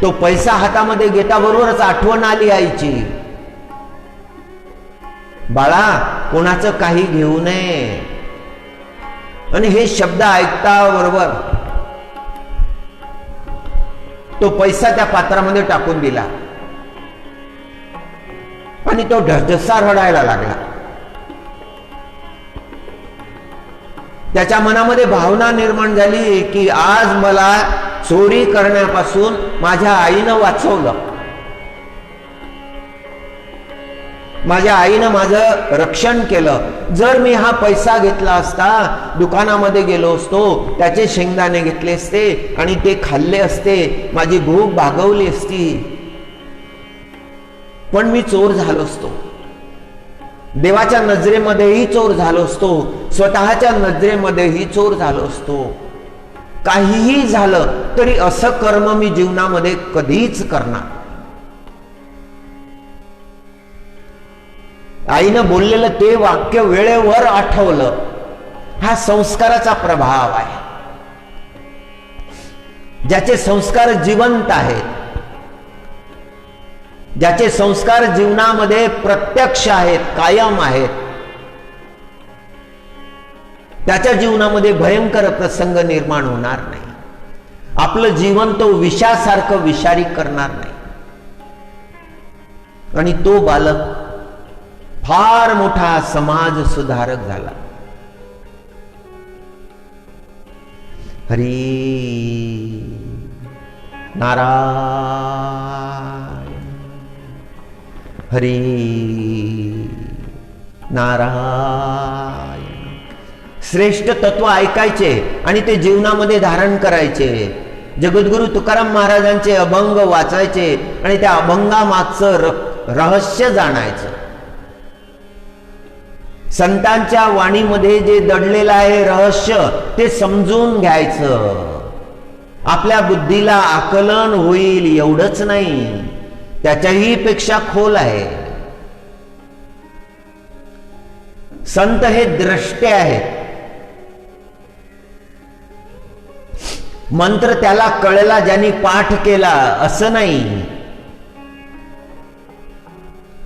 तो पैसा हातामध्ये घेताबरोबरच आठवण आली आईची. बाळा, कोणाचं काही घेऊ नये. आणि हे शब्द ऐकता बरोबर तो पैसा त्या पात्रामध्ये टाकून दिला आणि तो ढसढसा रडायला लागला. त्याच्या मनामध्ये भावना निर्माण झाली की आज मला चोरी करण्यापासून माझ्या आईनं वाचवलं, माझ्या आईनं माझं रक्षण केलं. जर मी हा पैसा घेतला असता, दुकानामध्ये गेलो असतो, त्याचे शेंगदाणे घेतले असते आणि ते खाल्ले असते, माझी भूक भागवली असती, पण मी चोर झालो असतो. देवाच्या नजरेमध्येही चोर झालो असतो, स्वतःच्या नजरेमध्येही चोर झालो असतो. काहीही झालं तरी असं कर्म मी जीवनामध्ये कधीच करणार. आईनं बोललेलं ते वाक्य वेळेवर आठवलं. हा संस्काराचा प्रभाव आहे. ज्याचे संस्कार जिवंत आहेत, ज्याचे संस्कार जीवनामध्ये प्रत्यक्ष आहेत, कायम आहेत, त्याच्या जीवनामध्ये भयंकर प्रसंग निर्माण होणार नाही. आपलं जीवन तो विषासारखं विषारी करणार नाही. आणि तो बालक फार मोठा समाज सुधारक झाला. हरी नारायण, हरी नारायण. श्रेष्ठ तत्व ऐकायचे आणि ते जीवनामध्ये धारण करायचे. जगद्गुरु तुकाराम महाराजांचे अभंग वाचायचे आणि त्या अभंगामागचं रहस्य जाणायचं. संतांच्या वाणीमध्ये जे दडलेलं आहे रहस्य ते समजून घ्यायचं. आपल्या बुद्धीला आकलन होईल एवढंच नाही, त्याच्याही पेक्षा खोल आहे. संत हे द्रष्टे आहेत. मंत्र त्याला कळला ज्यांनी पाठ केला असं नाही.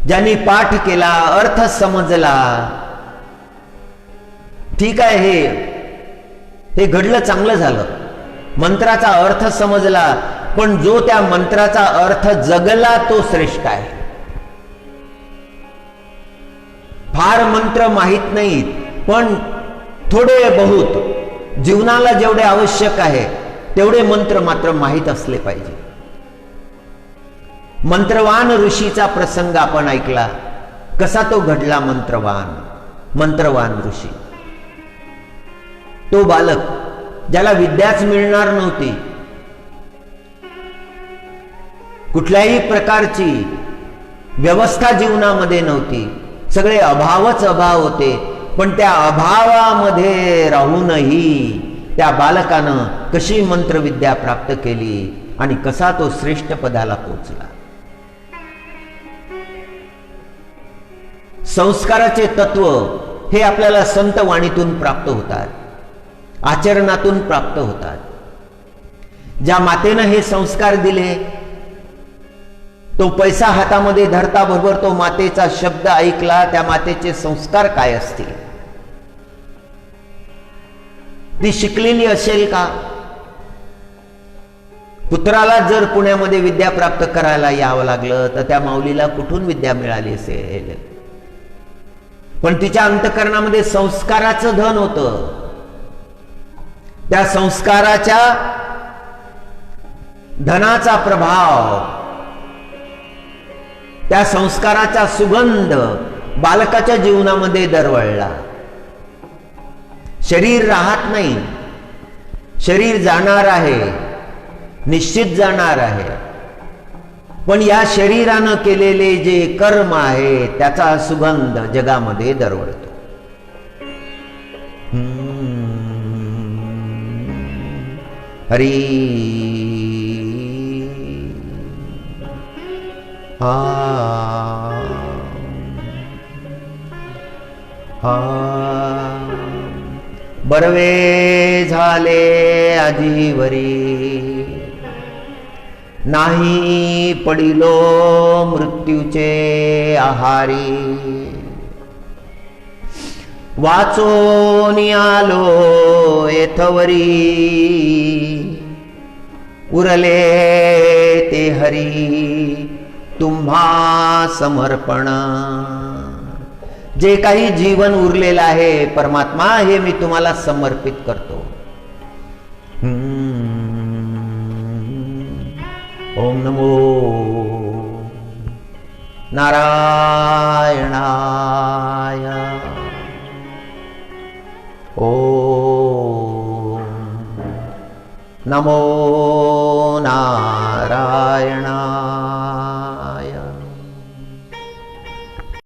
ज्यांनी पाठ केला, अर्थ समजला, ठीक आहे, हे घडलं, चांगलं झालं, मंत्राचा अर्थ समजला, पण जो त्या मंत्राचा अर्थ जगला तो श्रेष्ठ आहे. फार मंत्र माहित नाहीत, पण थोडे बहुत जीवनाला जेवढे आवश्यक आहे तेवढे मंत्र मात्र माहित असले पाहिजे. मंत्रवान ऋषीचा प्रसंग आपण ऐकला, कसा तो घडला. मंत्रवान ऋषी, तो बालक ज्याला विद्याच मिळणार नव्हती, कुठल्याही प्रकारची व्यवस्था जीवनामध्ये नव्हती, सगळे अभावच अभाव होते, पण त्या अभावामध्ये राहूनही त्या बालकानं कशी मंत्रविद्या प्राप्त केली आणि कसा तो श्रेष्ठ पदाला पोचला. संस्काराचे तत्व हे आपल्याला संत वाणीतून प्राप्त होतात, आचरणातून प्राप्त होतात. ज्या मातेनं हे संस्कार दिले, तो पैसा हातामध्ये धरता बरोबर तो मातेचा शब्द ऐकला, त्या मातेचे संस्कार काय असतील? ती शिकलेली असेल का? पुत्राला जर पुण्यामध्ये विद्या प्राप्त करायला यावं लागलं तर त्या माऊलीला कुठून विद्या मिळाली असेल? पण तिच्या अंतःकरणामध्ये संस्काराचं धन होतं. त्या संस्काराच्या धनाचा प्रभाव, त्या संस्काराचा सुगंध बालकाच्या जीवनामध्ये दरवळला. शरीर राहत नाही, शरीर जाणार आहे, निश्चित जाणार आहे, पण या शरीरानं केलेले जे कर्म आहे त्याचा सुगंध जगामध्ये दरवळतो. हरी हा हा बरवे झाले आजीवरी, नाही पडिलो मृत्यूचे आहारी, वाचून आलो येथवरी, उरले ते हरी तुम्हा समर्पण. जे काही जीवन उरलेलं आहे परमात्मा, हे मी तुम्हाला समर्पित करतो. ओम नमो नारायणाय. ओम नमो नारायणाय.